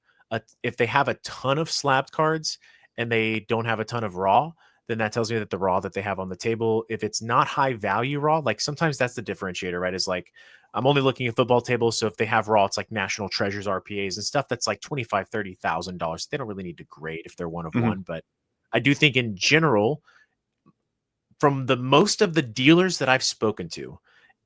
Speaker 1: if they have a ton of slapped cards and they don't have a ton of raw, then that tells me that the raw that they have on the table, if it's not high value raw, like sometimes that's the differentiator, right? Is like I'm only looking at football tables. So if they have raw, it's like National Treasures RPAs and stuff that's like $25,000, $30,000. They don't really need to grade if they're one of
Speaker 2: Mhm.
Speaker 1: one. But I do think in general, from the most of the dealers that I've spoken to,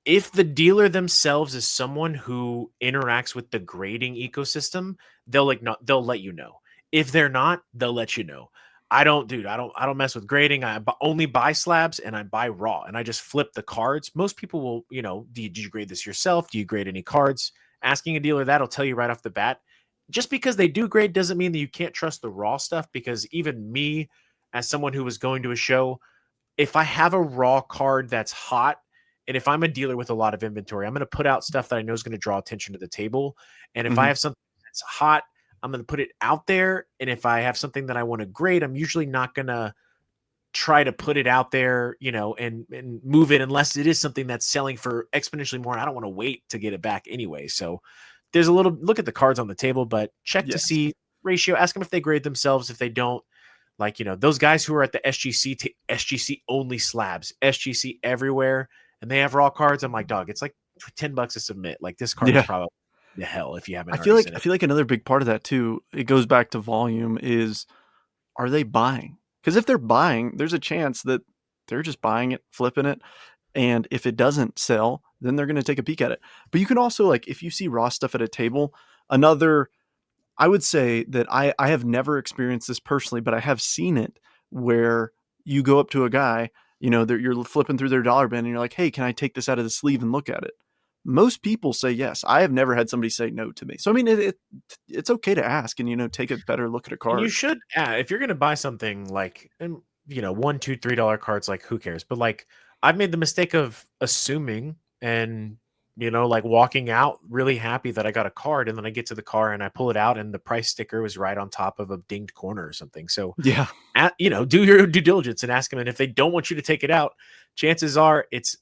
Speaker 1: if the dealer themselves is someone who interacts with the grading ecosystem, they'll let you know. If they're not, they'll let you know. I don't mess with grading. Only buy slabs and I buy raw and I just flip the cards. Most people will, did you grade this yourself? Do you grade any cards? Asking a dealer that'll tell you right off the bat. Just because they do grade doesn't mean that you can't trust the raw stuff, because even me, as someone who was going to a show, if I have a raw card that's hot, and if I'm a dealer with a lot of inventory, I'm going to put out stuff that I know is going to draw attention to the table. And if I
Speaker 2: Mhm.
Speaker 1: have something that's hot, I'm going to put it out there. And if I have something that I want to grade, I'm usually not going to try to put it out there, and move it unless it is something that's selling for exponentially more. And I don't want to wait to get it back anyway. So there's a little look at the cards on the table, but check to
Speaker 2: Yes.
Speaker 1: see ratio. Ask them if they grade themselves. If they don't, like, those guys who are at the SGC only slabs, SGC everywhere, and they have raw cards. I'm like, dog, it's like $10 to submit. Like, this card is
Speaker 2: Yeah.
Speaker 1: probably the hell if you haven't
Speaker 2: I feel
Speaker 1: already
Speaker 2: like
Speaker 1: sent
Speaker 2: I
Speaker 1: it.
Speaker 2: feel like another big part of that too, it goes back to volume, is are they buying? Because if they're buying, there's a chance that they're just buying it, flipping it, and if it doesn't sell, then they're going to take a peek at it. But you can also, like, if you see raw stuff at a table, another, I would say that I have never experienced this personally, but I have seen it where you go up to a guy, you're flipping through their dollar bin and you're like, "Hey, can I take this out of the sleeve and look at it?" Most people say yes. I have never had somebody say no to me. So I mean, it's okay to ask and take a better look at a
Speaker 1: And you
Speaker 2: card.
Speaker 1: should, if you're gonna buy something like, and $1, $2, $3 cards, like, who cares? But like, I've made the mistake of assuming and like walking out really happy that I got a card, and then I get to the car and I pull it out and the price sticker was right on top of a dinged corner or something. So
Speaker 2: Yeah,
Speaker 1: do your due diligence and ask them. And if they don't want you to take it out, chances are it's,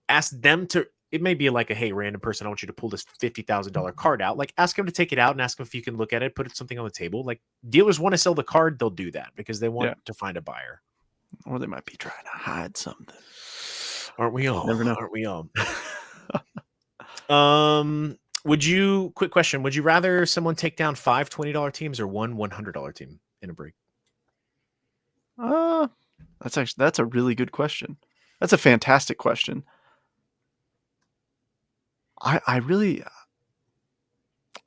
Speaker 1: ask them to. It may be like a, hey, random person, I want you to pull this $50,000 card out. Like, ask them to take it out and ask them if you can look at it, put something on the table. Like, dealers want to sell the card, they'll do that because they want
Speaker 2: yeah.
Speaker 1: to find a buyer.
Speaker 2: Or they might be trying to hide something.
Speaker 1: Aren't we all?
Speaker 2: Never know.
Speaker 1: Aren't we all? Quick question, would you rather someone take down five $20 teams or one $100 team in a break?
Speaker 2: uh, that's a really good question. That's a fantastic question. I really,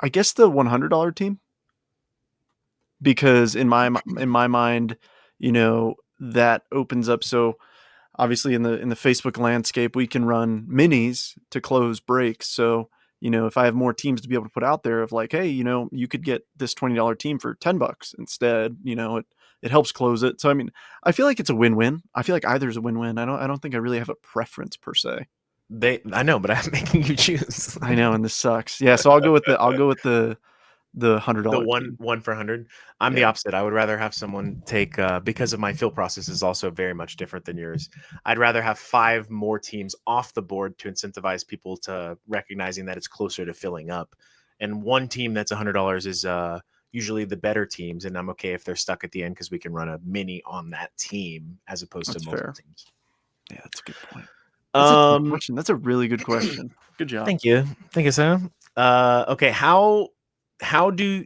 Speaker 2: I guess the $100 team, because in my mind, that opens up. So obviously in the Facebook landscape, we can run minis to close breaks. So if I have more teams to be able to put out there of like, hey, you could get this $20 team for $10 instead. It helps close it. So I mean, I feel like it's a win-win. I feel like either is a win-win. I don't think I really have a preference per se.
Speaker 1: I know, but I'm making you choose.
Speaker 2: I know, and this sucks. Yeah, so I'll go with the $100
Speaker 1: The
Speaker 2: team.
Speaker 1: one for 100. I'm the
Speaker 2: Yeah.
Speaker 1: opposite. I would rather have someone take, because of my fill process is also very much different than yours. I'd rather have five more teams off the board to incentivize people to recognizing that it's closer to filling up. And one team that's $100 is usually the better teams, and I'm okay if they're stuck at the end because we can run a mini on that team as opposed to
Speaker 2: That's
Speaker 1: multiple
Speaker 2: fair.
Speaker 1: teams.
Speaker 2: Yeah, that's a good point. That's a tough
Speaker 1: Um,
Speaker 2: question. That's a really good question. Good job.
Speaker 1: Thank you. Thank you, sir. Okay, how do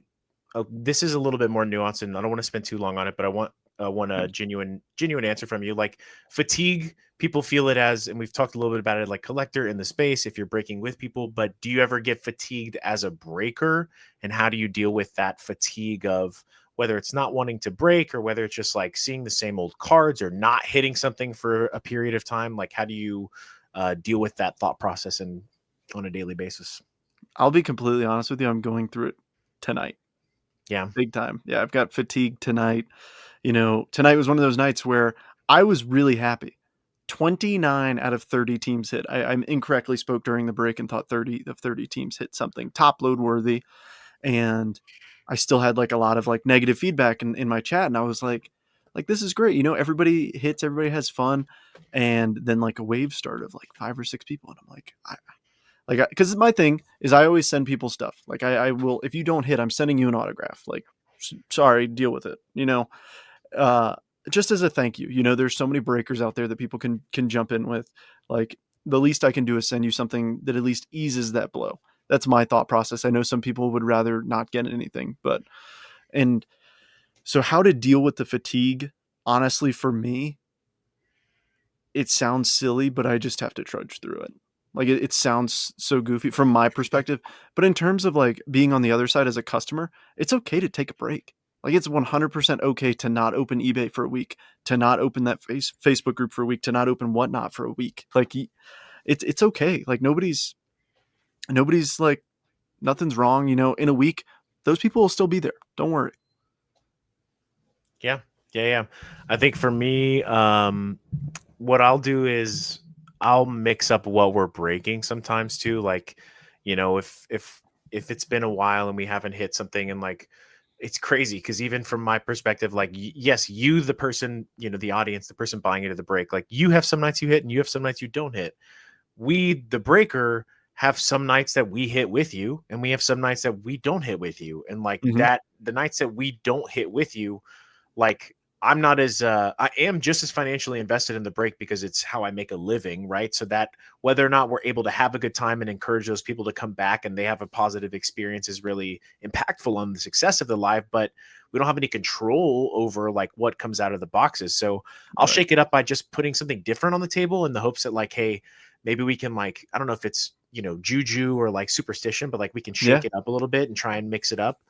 Speaker 1: this is a little bit more nuanced, and I don't want to spend too long on it, but I want
Speaker 2: Okay.
Speaker 1: a genuine answer from you. Like, fatigue, people feel it as, and we've talked a little bit about it, like collector in the space if you're breaking with people. But do you ever get fatigued as a breaker, and how do you deal with that fatigue of whether it's not wanting to break or whether it's just like seeing the same old cards or not hitting something for a period of time? Like, how do you deal with that thought process and on a daily basis?
Speaker 2: I'll be completely honest with you. I'm going through it tonight.
Speaker 1: Yeah.
Speaker 2: Big time. Yeah, I've got fatigue tonight. Tonight was one of those nights where I was really happy. 29 out of 30 teams hit. I incorrectly spoke during the break and thought 30 of 30 teams hit something top load worthy. And I still had like a lot of like negative feedback in my chat. And I was like, this is great. Everybody hits, everybody has fun. And then like a wave started of like 5 or 6 people. And I'm like, because my thing is I always send people stuff. Like I will, if you don't hit, I'm sending you an autograph. Like, sorry, deal with it. Uh, just as a thank you. There's so many breakers out there that people can jump in with. Like, the least I can do is send you something that at least eases that blow. That's my thought process. I know some people would rather not get anything, but and so how to deal with the fatigue, honestly, for me, it sounds silly, but I just have to trudge through it. Like it sounds so goofy from my perspective, but in terms of like being on the other side as a customer, it's okay to take a break. Like it's 100% okay to not open eBay for a week, to not open that Facebook group for a week, to not open whatnot for a week. Like it's okay. Like nobody's like nothing's wrong. In a week, those people will still be there. Don't worry.
Speaker 1: Yeah. Yeah. Yeah. I think for me, what I'll do is I'll mix up what we're breaking sometimes too. Like, if it's been a while and we haven't hit something, and like it's crazy because even from my perspective, like yes, you the person, the audience, the person buying it at the break, like you have some nights you hit and you have some nights you don't hit. We the breaker have some nights that we hit with you and we have some nights that we don't hit with you. And like
Speaker 2: Mm-hmm.
Speaker 1: that the nights that we don't hit with you, like I'm not as I am just as financially invested in the break because it's how I make a living, right? So that whether or not we're able to have a good time and encourage those people to come back and they have a positive experience is really impactful on the success of the live, but we don't have any control over like what comes out of the boxes. So I'll
Speaker 2: Right.
Speaker 1: shake it up by just putting something different on the table in the hopes that like, hey, maybe we can like, I don't know if it's, juju or like superstition, but like we can
Speaker 2: Yeah.
Speaker 1: shake it up a little bit and try and mix it up,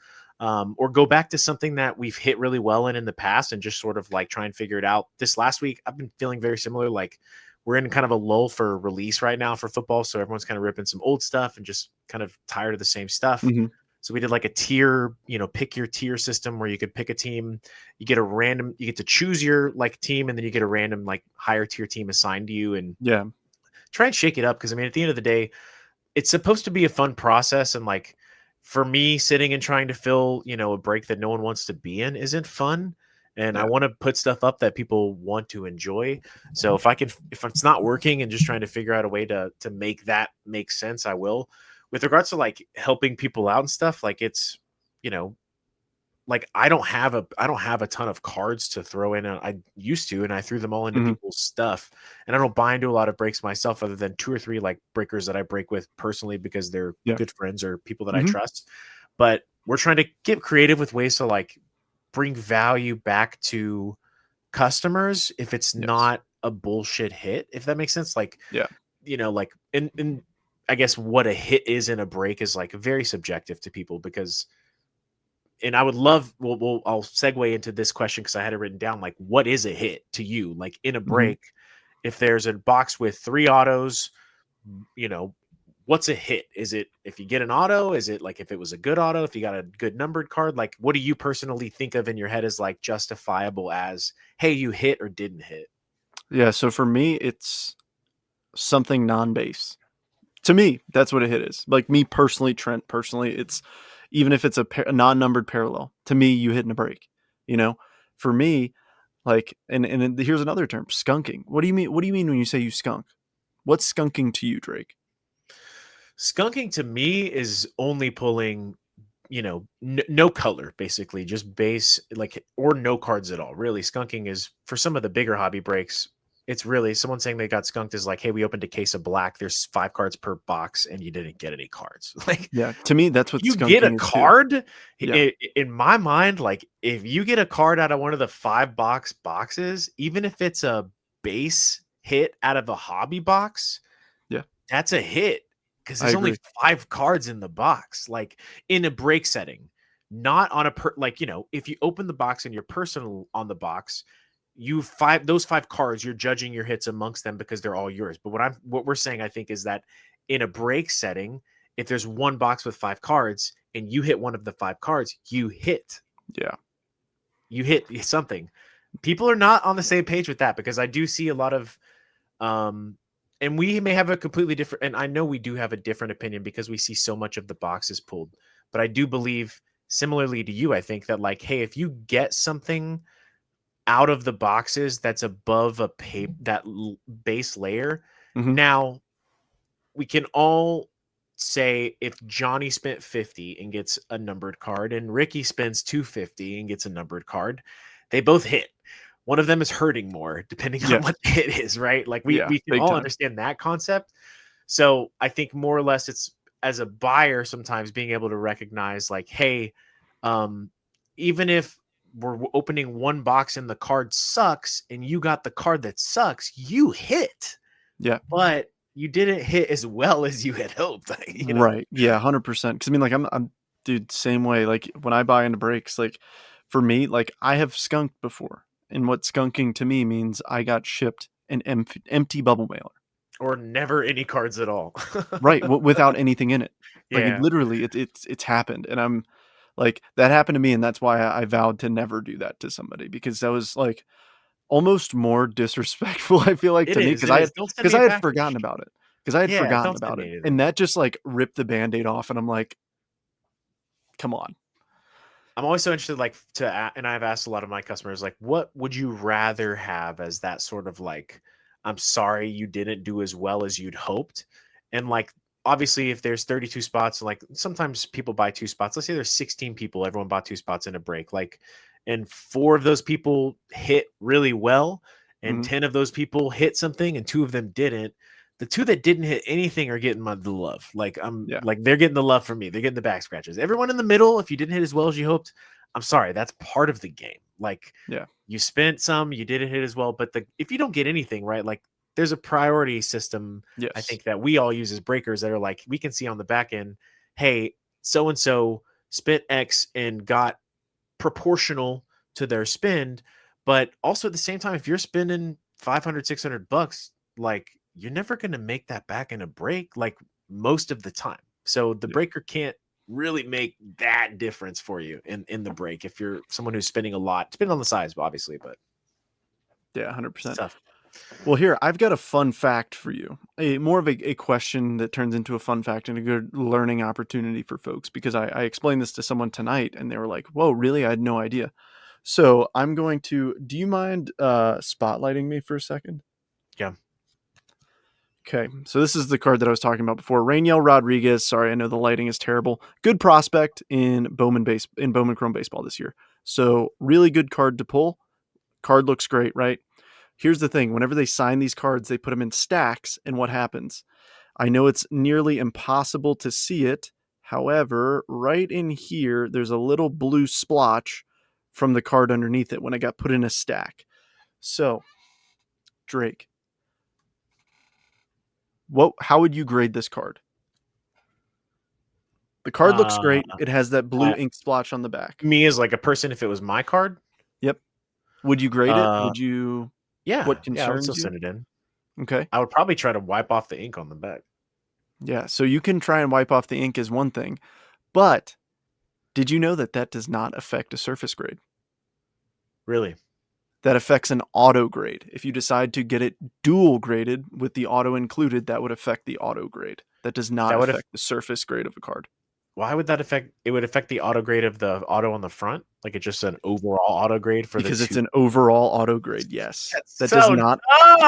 Speaker 1: or go back to something that we've hit really well in the past and just sort of like try and figure it out. This last week, I've been feeling very similar. Like we're in kind of a lull for release right now for football. So everyone's kind of ripping some old stuff and just kind of tired of the same stuff.
Speaker 2: Mm-hmm.
Speaker 1: So we did like a tier, pick your tier system where you could pick a team. You get to choose your like team, and then you get a random like higher tier team assigned to you, and
Speaker 2: Yeah.
Speaker 1: try and shake it up. Cause I mean, at the end of the day, it's supposed to be a fun process, and like for me sitting and trying to fill a break that no one wants to be in isn't fun, and I
Speaker 2: Yeah.
Speaker 1: want to put stuff up that people want to enjoy. So if it's not working and just trying to figure out a way to make that make sense, I will. With regards to like helping people out and stuff, like it's you know like I don't have a ton of cards to throw in. I used to, and I threw them all into
Speaker 2: Mm-hmm.
Speaker 1: people's stuff. And I don't buy into a lot of breaks myself, other than two or three like breakers that I break with personally because they're
Speaker 2: Yeah.
Speaker 1: good friends or people that I
Speaker 2: Mm-hmm.
Speaker 1: trust. But we're trying to get creative with ways to like bring value back to customers if it's
Speaker 2: Yes.
Speaker 1: not a bullshit hit, if that makes sense. Like,
Speaker 2: Yeah.
Speaker 1: like and I guess what a hit is in a break is like very subjective to people because, and I would love, I'll segue into this question because I had it written down. Like, what is a hit to you? Like in a
Speaker 2: Mm-hmm.
Speaker 1: break, if there's a box with three autos, you know, what's a hit? Is it if you get an auto? Is it like if it was a good auto? If you got a good numbered card? Like, what do you personally think of in your head as like justifiable as, hey, you hit or didn't hit?
Speaker 2: Yeah. So for me, it's something non-base. To me, that's what a hit is. Like me personally, Trent personally, it's even if it's a non-numbered parallel. To me, you hit in a break. You know, for me, like, and here's another term: skunking. What do you mean? What do you mean when you say you skunk? What's skunking to you, Drake?
Speaker 1: Skunking to me is only pulling, no color, basically, just base, like, or no cards at all. Really, skunking is for some of the bigger hobby breaks. It's really someone saying they got skunked is like, hey, we opened a case of black. There's 5 cards per box, and you didn't get any cards. Like,
Speaker 2: Yeah, to me, that's what
Speaker 1: you get a
Speaker 2: skunking is too.
Speaker 1: card
Speaker 2: Yeah,
Speaker 1: in my mind. Like, if you get a card out of one of the 5 boxes, even if it's a base hit out of a hobby box,
Speaker 2: yeah,
Speaker 1: that's a hit because
Speaker 2: I
Speaker 1: there's only
Speaker 2: agree.
Speaker 1: 5 cards in the box, like, in a break setting, not on a like, if you open the box and you're personal on the box, those 5 cards, you're judging your hits amongst them because they're all yours. But what we're saying, I think, is that in a break setting, if there's one box with 5 cards and you hit one of the 5 cards, you hit.
Speaker 2: Yeah.
Speaker 1: You hit something. People are not on the same page with that because I do see a lot of um, and we may have a completely different, and I know we do have a different opinion because we see so much of the boxes pulled. But I do believe, similarly to you, I think that like, hey, if you get something out of the boxes that's above a base layer,
Speaker 2: Hmm.
Speaker 1: now we can all say if Johnny spent 50 and gets a numbered card and Ricky spends 250 and gets a numbered card, they both hit. one of them is hurting more depending on
Speaker 2: Yeah.
Speaker 1: what the hit is, right? Like
Speaker 2: Yeah.
Speaker 1: we can
Speaker 2: Big
Speaker 1: all
Speaker 2: time.
Speaker 1: understand that concept. So I think more or less it's as a buyer sometimes being able to recognize like, hey, um, even if we're opening one box and the card sucks and you got the card that sucks, you hit,
Speaker 2: Yeah.
Speaker 1: but you didn't hit as well as you had hoped, you know?
Speaker 2: Right. Yeah, 100%. 'Cause I mean, like, I'm dude, same way. Like, when I buy into breaks, like, for me, like, I have skunked before, and what skunking to me means I got shipped an empty bubble mailer.
Speaker 1: Or never any cards at all.
Speaker 2: Right, without anything in it. Like, it
Speaker 1: Yeah,
Speaker 2: literally, it's happened, and I'm like, that happened to me, and that's why I vowed to never do that to somebody because that was, like, almost more disrespectful, I feel like,
Speaker 1: it
Speaker 2: to me
Speaker 1: is,
Speaker 2: because
Speaker 1: it is. Don't send me
Speaker 2: I
Speaker 1: a
Speaker 2: had
Speaker 1: package.
Speaker 2: forgotten about it. Because I had
Speaker 1: Yeah,
Speaker 2: forgotten
Speaker 1: don't send
Speaker 2: about
Speaker 1: me
Speaker 2: it,
Speaker 1: anything.
Speaker 2: and that just, like, ripped the Band-Aid off, and I'm like, "Come on."
Speaker 1: I'm always so interested, like, and I've asked a lot of my customers, like, what would you rather have as that sort of like, I'm sorry you didn't do as well as you'd hoped? And like, obviously, if there's 32 spots, like sometimes people buy two spots. Let's say there's 16 people, everyone bought two spots in a break, like, and four of those people hit really well, and
Speaker 2: Mhm.
Speaker 1: 10 of those people hit something, and two of them didn't. The two that didn't hit anything are getting the love. Like I'm
Speaker 2: Yeah.
Speaker 1: like they're getting the love from me. They're getting the back scratches. Everyone in the middle, if you didn't hit as well as you hoped, I'm sorry, that's part of the game. Like
Speaker 2: Yeah.
Speaker 1: you spent some, you didn't hit as well, but if you don't get anything, right? Like there's a priority system I
Speaker 2: Yes.
Speaker 1: think that we all use as breakers that are like we can see on the back end, hey, so and so spent X and got proportional to their spend, but also at the same time if you're spending 500 $600, like you're never going to make that back in a break like most of the time. So the
Speaker 2: Yeah.
Speaker 1: breaker can't really make that difference for you in the break if you're someone who's spending a lot, depending on the size obviously, but
Speaker 2: Yeah,
Speaker 1: it's
Speaker 2: 100%.
Speaker 1: tough.
Speaker 2: Well, here, I've got a fun fact for you. More of a question that turns into a fun fact and a good learning opportunity for folks because I explained this to someone tonight and they were like, "Whoa, really? I had no idea." So, I'm going to do you mind, spotlighting me for a second?
Speaker 1: Yeah.
Speaker 2: Okay, so this is the card that I was talking about before. Rainiel Rodriguez. Sorry, I know the lighting is terrible. Good prospect in Bowman Chrome baseball this year. So really good card to pull. Card looks great, right? Here's the thing: whenever they sign these cards, they put them in stacks, and what happens? I know it's nearly impossible to see it. However, right in here, there's a little blue splotch from the card underneath it when it got put in a stack. So, Drake, how would you grade this card? The card looks
Speaker 1: uh
Speaker 2: great. It has that blue
Speaker 1: I,
Speaker 2: ink splotch on the back.
Speaker 1: me as like a person, if it was my card,
Speaker 2: Yep. Would you grade it?
Speaker 1: uh
Speaker 2: Would you
Speaker 1: yeah,
Speaker 2: what
Speaker 1: yeah, I would still
Speaker 2: concerns you?
Speaker 1: send it in.
Speaker 2: Okay.
Speaker 1: I would probably try to wipe off the ink on the back.
Speaker 2: Yeah, so you can try and wipe off the ink is one thing, but did you know that that does not affect a surface grade?
Speaker 1: Really.
Speaker 2: That affects an auto grade. If you decide to get it dual graded with the auto included, that would affect the auto grade. That does not
Speaker 1: That would have
Speaker 2: affect the surface grade of a card
Speaker 1: Why would that affect it? Would affect the auto grade of the auto on the front? Like, it's just an overall auto grade for the
Speaker 2: because it's
Speaker 1: 2?
Speaker 2: an overall auto grade. Yes.
Speaker 1: That's
Speaker 2: That does
Speaker 1: so
Speaker 2: not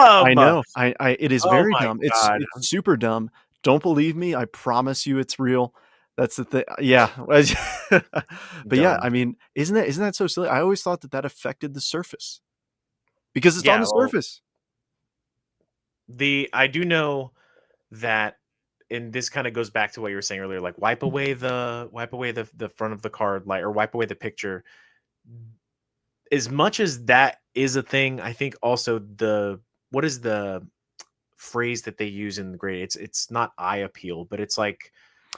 Speaker 2: I
Speaker 1: dumb!
Speaker 2: know. It is
Speaker 1: Oh
Speaker 2: very
Speaker 1: my
Speaker 2: dumb.
Speaker 1: god.
Speaker 2: It's super dumb. Don't believe me. I promise you it's real. That's the thing. Yeah. But yeah,
Speaker 1: Dumb.
Speaker 2: I mean, isn't that so silly? I always thought that that affected the surface because it's on
Speaker 1: Yeah,
Speaker 2: the
Speaker 1: well,
Speaker 2: surface.
Speaker 1: I do know that and this kinda goes back to what you were saying earlier, like, wipe away the front of the card, like or wipe away the picture. As much as that is a thing, I think also what is the phrase that they use in the grade? It's not eye appeal, but it's like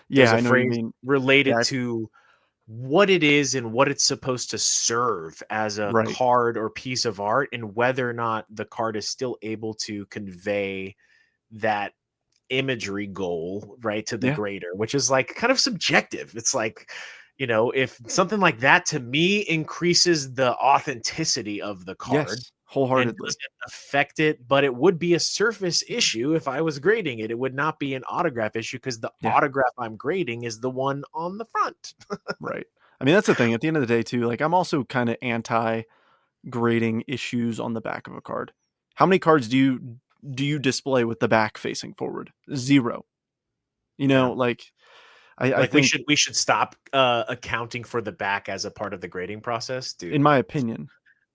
Speaker 1: there's
Speaker 2: Yeah,
Speaker 1: a
Speaker 2: I know what you
Speaker 1: phrase
Speaker 2: mean. Yeah,
Speaker 1: related to what it is and what it's supposed to serve as a
Speaker 2: right.
Speaker 1: card or piece of art, and whether or not the card is still able to convey that imagery goal, right, to the
Speaker 2: Yeah.
Speaker 1: grader, which is like kind of subjective. It's like, if something like that to me increases the authenticity of the card
Speaker 2: Yes,
Speaker 1: and
Speaker 2: wholeheartedly.
Speaker 1: doesn't affect it, but it would be a surface issue if I was grading it. It would not be an autograph issue because the
Speaker 2: Yeah,
Speaker 1: autograph I'm grading is the one on the front.
Speaker 2: right. I mean, that's the thing. At the end of the day, too, like I'm also kind of anti grading issues on the back of a card. How many cards do you display with the back facing forward? Zero.
Speaker 1: Yeah.
Speaker 2: Like I
Speaker 1: Like we
Speaker 2: think
Speaker 1: should we should stop accounting for the back as a part of the grading process,
Speaker 2: in
Speaker 1: dude.
Speaker 2: my opinion.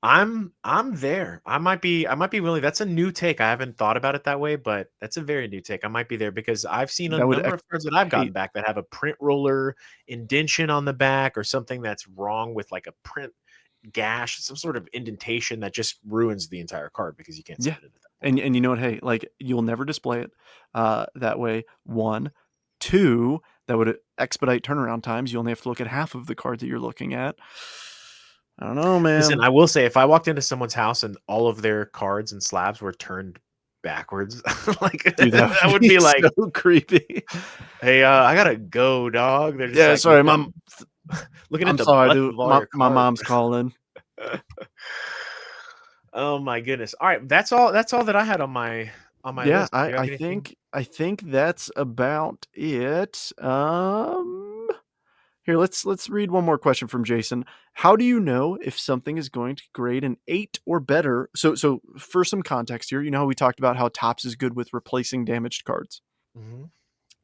Speaker 1: I'm there. I might be willing. That's a new take. I haven't thought about it that way, but that's a very new take. I might be there because I've seen a
Speaker 2: That would
Speaker 1: number of cards that I've gotten
Speaker 2: hate.
Speaker 1: back that have a print roller indention on the back or something that's wrong with like a print gash, some sort of indentation that just ruins the entire card because you can't
Speaker 2: Yeah.
Speaker 1: submit it at that point.
Speaker 2: And you know what? Hey, like you'll never display it that way. One, two, that would expedite turnaround times. You only have to look at half of the cards that you're looking at. I don't know,
Speaker 1: Listen,
Speaker 2: man.
Speaker 1: I will say if I walked into someone's house and all of their cards and slabs were turned backwards, like
Speaker 2: Dude, that
Speaker 1: that
Speaker 2: would
Speaker 1: would
Speaker 2: be
Speaker 1: be
Speaker 2: so
Speaker 1: like,
Speaker 2: creepy.
Speaker 1: "Hey, I gotta go, dog." They're just
Speaker 2: Yeah,
Speaker 1: like
Speaker 2: sorry, mom.
Speaker 1: looking at
Speaker 2: I'm
Speaker 1: the
Speaker 2: sorry,
Speaker 1: butts
Speaker 2: dude.
Speaker 1: of all
Speaker 2: My
Speaker 1: your
Speaker 2: my
Speaker 1: cards.
Speaker 2: mom's calling.
Speaker 1: Oh my goodness. All right, that's all that I had on my
Speaker 2: Yeah,
Speaker 1: list. Do you have anything?
Speaker 2: I think that's about it. Here, let's read one more question from Jason. How do you know if something is going to grade an 8 or better? So for some context here, you know how we talked about how Topps is good with replacing damaged cards.
Speaker 1: Mhm.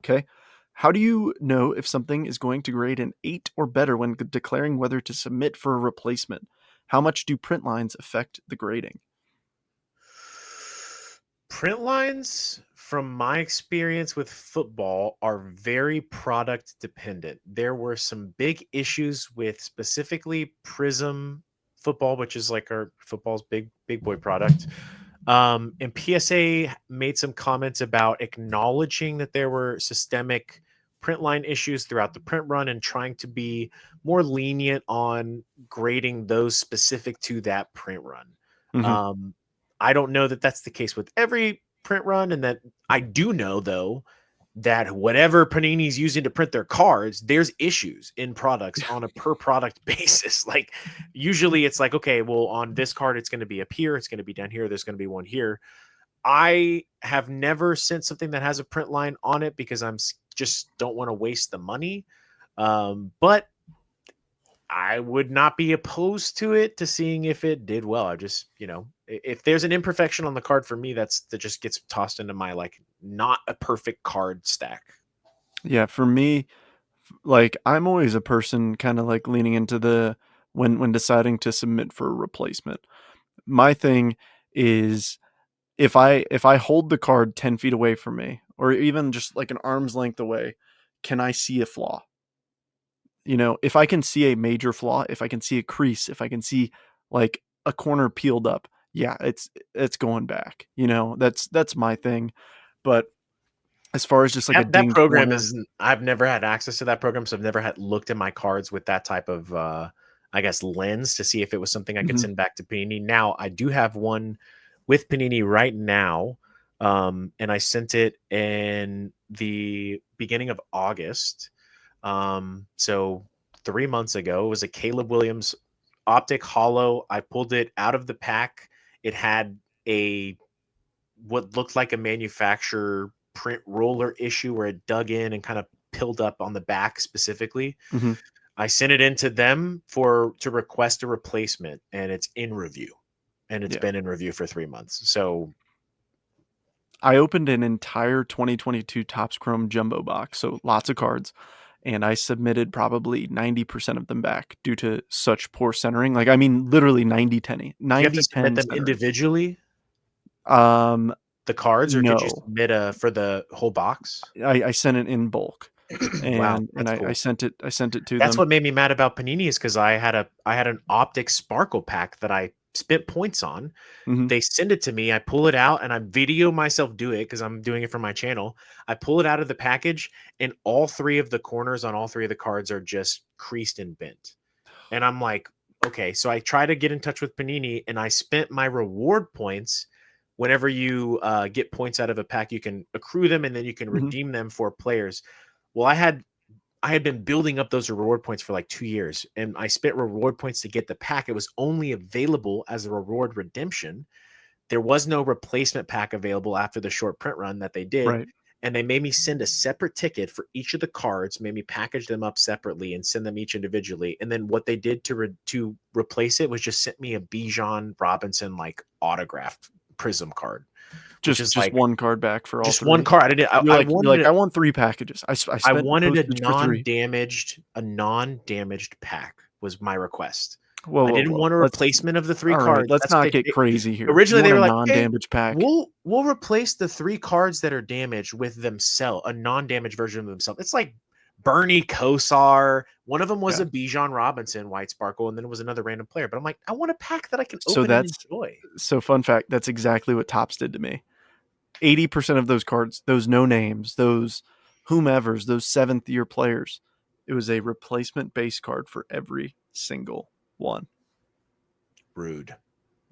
Speaker 2: Okay. How do you know if something is going to grade an 8 or better when declaring whether to submit for a replacement? How much do print lines affect the grading?
Speaker 1: Print lines, from my experience with football, are very product dependent. There were some big issues with specifically Prism football, which is like our football's big boy product. And PSA made some comments about acknowledging that there were systemic print line issues throughout the print run and trying to be more lenient on grading those specific to that print run.
Speaker 2: Hmm.
Speaker 1: Um, I don't know that that's the case with every print run, and that I do know though that whatever Panini's using to print their cards, there's issues in products on a per product basis. Like usually it's like, okay, well, on this card, it's going to be up here, it's going to be down here, there's going to be one here. I have never sent something that has a print line on it because just don't want to waste the money. But I would not be opposed to it to seeing if it did well. I just, if there's an imperfection on the card for me, that just gets tossed into my like not a perfect card stack.
Speaker 2: Yeah, for me, like I'm always a person kind of like leaning into the when deciding to submit for a replacement. My thing is if I hold the card 10 feet away from me or even just like an arm's length away, can I see a flaw? You know, if I can see a major flaw, if I can see a crease, if I can see like a corner peeled up, yeah, it's going back. You know, that's my thing. But as far as just like a
Speaker 1: That
Speaker 2: dinged
Speaker 1: program
Speaker 2: corner,
Speaker 1: is I've never had access to that program, so I've never had looked at my cards with that type of I guess lens to see if it was something I could
Speaker 2: mhm,
Speaker 1: send back to Panini. Now I do have one with Panini right now. And I sent it in the beginning of August. So 3 months ago, it was a Caleb Williams optic hollow. I pulled it out of the pack. It had a what looked like a manufacturer print roller issue where it dug in and kind of pilled up on the back specifically.
Speaker 2: mhm,
Speaker 1: I sent it into them to request a replacement, and it's in review. And it's
Speaker 2: yeah.
Speaker 1: been in review for 3 months. So
Speaker 2: I opened an entire 2022 Topps Chrome jumbo box, so lots of cards, and I submitted probably 90% of them back due to such poor centering. Like I mean literally 90-10,
Speaker 1: do you have to submit
Speaker 2: 90-10
Speaker 1: them
Speaker 2: centering.
Speaker 1: individually,
Speaker 2: Um
Speaker 1: the cards, or could you
Speaker 2: no.
Speaker 1: submit for the whole box?
Speaker 2: I sent it in bulk
Speaker 1: Wow,
Speaker 2: and
Speaker 1: that's
Speaker 2: I
Speaker 1: cool.
Speaker 2: sent it to
Speaker 1: That's
Speaker 2: them.
Speaker 1: what made me mad about Panini is because I had an optic sparkle pack that I spent points on.
Speaker 2: Mhm.
Speaker 1: They send it to me, I pull it out, and I video myself do it because I'm doing it for my channel. I pull it out of the package, and all three of the corners on all three of the cards are just creased and bent. And I'm like, okay. So I try to get in touch with Panini, and I spent my reward points. Whenever you get points out of a pack, you can accrue them, and then you can
Speaker 2: Mhm.
Speaker 1: redeem them for players. Well, I had been building up those reward points for like 2 years, and I spent reward points to get the pack. It was only available as a reward redemption. There was no replacement pack available after the short print run that they did.
Speaker 2: Right.
Speaker 1: And they made me send a separate ticket for each of the cards, made me package them up separately and send them each individually. And then what they did to replace it was just sent me a Bijan Robinson like autographed Prism card, which is
Speaker 2: Just
Speaker 1: like
Speaker 2: one card back for all
Speaker 1: just one
Speaker 2: 3.
Speaker 1: card. I didn't. I,
Speaker 2: You're
Speaker 1: I
Speaker 2: like
Speaker 1: wanted
Speaker 2: I
Speaker 1: it.
Speaker 2: want 3 packages. I
Speaker 1: I
Speaker 2: spent
Speaker 1: wanted
Speaker 2: postage for 3.
Speaker 1: a non-damaged pack was my request.
Speaker 2: Whoa,
Speaker 1: I
Speaker 2: whoa,
Speaker 1: didn't
Speaker 2: whoa.
Speaker 1: want a replacement of the 3
Speaker 2: All right,
Speaker 1: cards.
Speaker 2: let's
Speaker 1: That's what
Speaker 2: not get crazy here. You
Speaker 1: originally, they
Speaker 2: want
Speaker 1: were
Speaker 2: a
Speaker 1: like, "Okay,
Speaker 2: non-damage pack.
Speaker 1: we'll replace the 3 cards that are damaged with themselves, a non-damaged version of themselves." It's like Bernie Kosar. One of them was
Speaker 2: Yeah.
Speaker 1: a Bijan Robinson White Sparkle, and then it was another random player. But I'm like, I want a pack that I can
Speaker 2: So
Speaker 1: open and
Speaker 2: that's
Speaker 1: enjoy.
Speaker 2: so fun fact, that's exactly what Topps did to me. 80% of those cards, those no names, those whomevers, those 7th-year players, it was a replacement base card for every single one.
Speaker 1: Rude.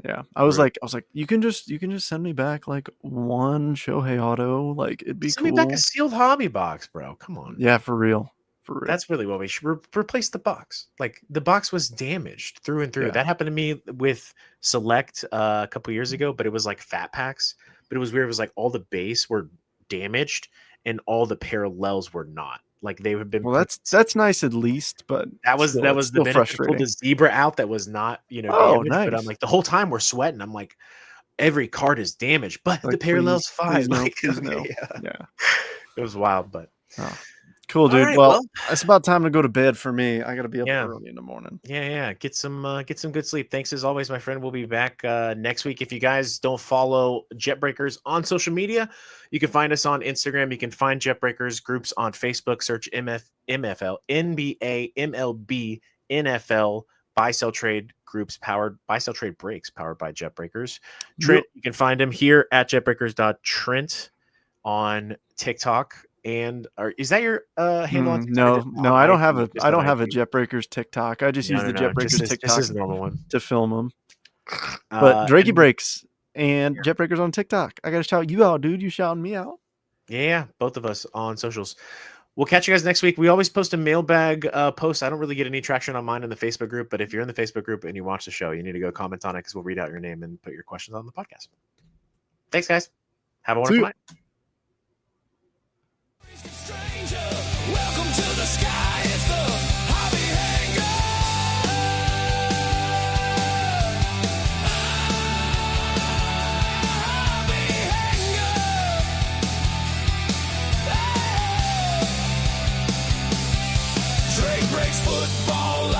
Speaker 2: Yeah. I was like, you can just send me back like one Shohei auto. Like, it'd be
Speaker 1: Send me back a
Speaker 2: cool.
Speaker 1: sealed hobby box, bro. Come on.
Speaker 2: Yeah, for real. For real.
Speaker 1: That's really what we should replace the box. Like, the box was damaged through and through.
Speaker 2: Yeah.
Speaker 1: That happened to me with Select a couple years ago, but it was like fat packs. But it was weird. It was like all the base were damaged and all the parallels were not. Like, they have been
Speaker 2: Well, that's nice at least, but
Speaker 1: that was
Speaker 2: still, it's
Speaker 1: the
Speaker 2: still
Speaker 1: benefit. I pulled
Speaker 2: frustrating.
Speaker 1: the zebra out that was not,
Speaker 2: Oh,
Speaker 1: damaged. But I'm
Speaker 2: nice.
Speaker 1: like, the whole time we're sweating. I'm like, every card is damaged, but the
Speaker 2: Like,
Speaker 1: parallel's fine.
Speaker 2: please no,
Speaker 1: Like,
Speaker 2: please
Speaker 1: okay,
Speaker 2: no.
Speaker 1: yeah.
Speaker 2: Yeah.
Speaker 1: It was wild, but
Speaker 2: Oh, cool,
Speaker 1: all
Speaker 2: dude.
Speaker 1: right,
Speaker 2: Well, it's about time to go to bed for me. I got to be up
Speaker 1: yeah.
Speaker 2: early in the morning.
Speaker 1: Yeah. Get some good sleep. Thanks as always, my friend. We'll be back next week. If you guys don't follow Jetbreakers on social media, you can find us on Instagram. You can find Jetbreakers groups on Facebook. Search MFL, NBA, MLB, NFL, buy sell trade groups buy sell trade breaks powered by Jetbreakers. Trent, you can find him here at jetbreakers.trent on TikTok. And is that your handle on TikTok?
Speaker 2: No, I don't have a
Speaker 1: IG?
Speaker 2: Jetbreakers TikTok. I just use the
Speaker 1: No.
Speaker 2: Jetbreakers
Speaker 1: Just
Speaker 2: TikTok
Speaker 1: his normal one.
Speaker 2: to film them. But Drakey
Speaker 1: And
Speaker 2: Breaks and Jetbreakers on TikTok. I got to shout you out, dude. You shouting me out.
Speaker 1: yeah, both of us on socials. We'll catch you guys next week. We always post a mailbag post. I don't really get any traction on mine in the Facebook group, but if you're in the Facebook group and you watch the show, you need to go comment on it because we'll read out your name and put your questions on the podcast. Thanks, guys. Have a wonderful night.
Speaker 3: Welcome to the sky. It's the Hobby Hangar. Hobby Hangar. Drake breaks football.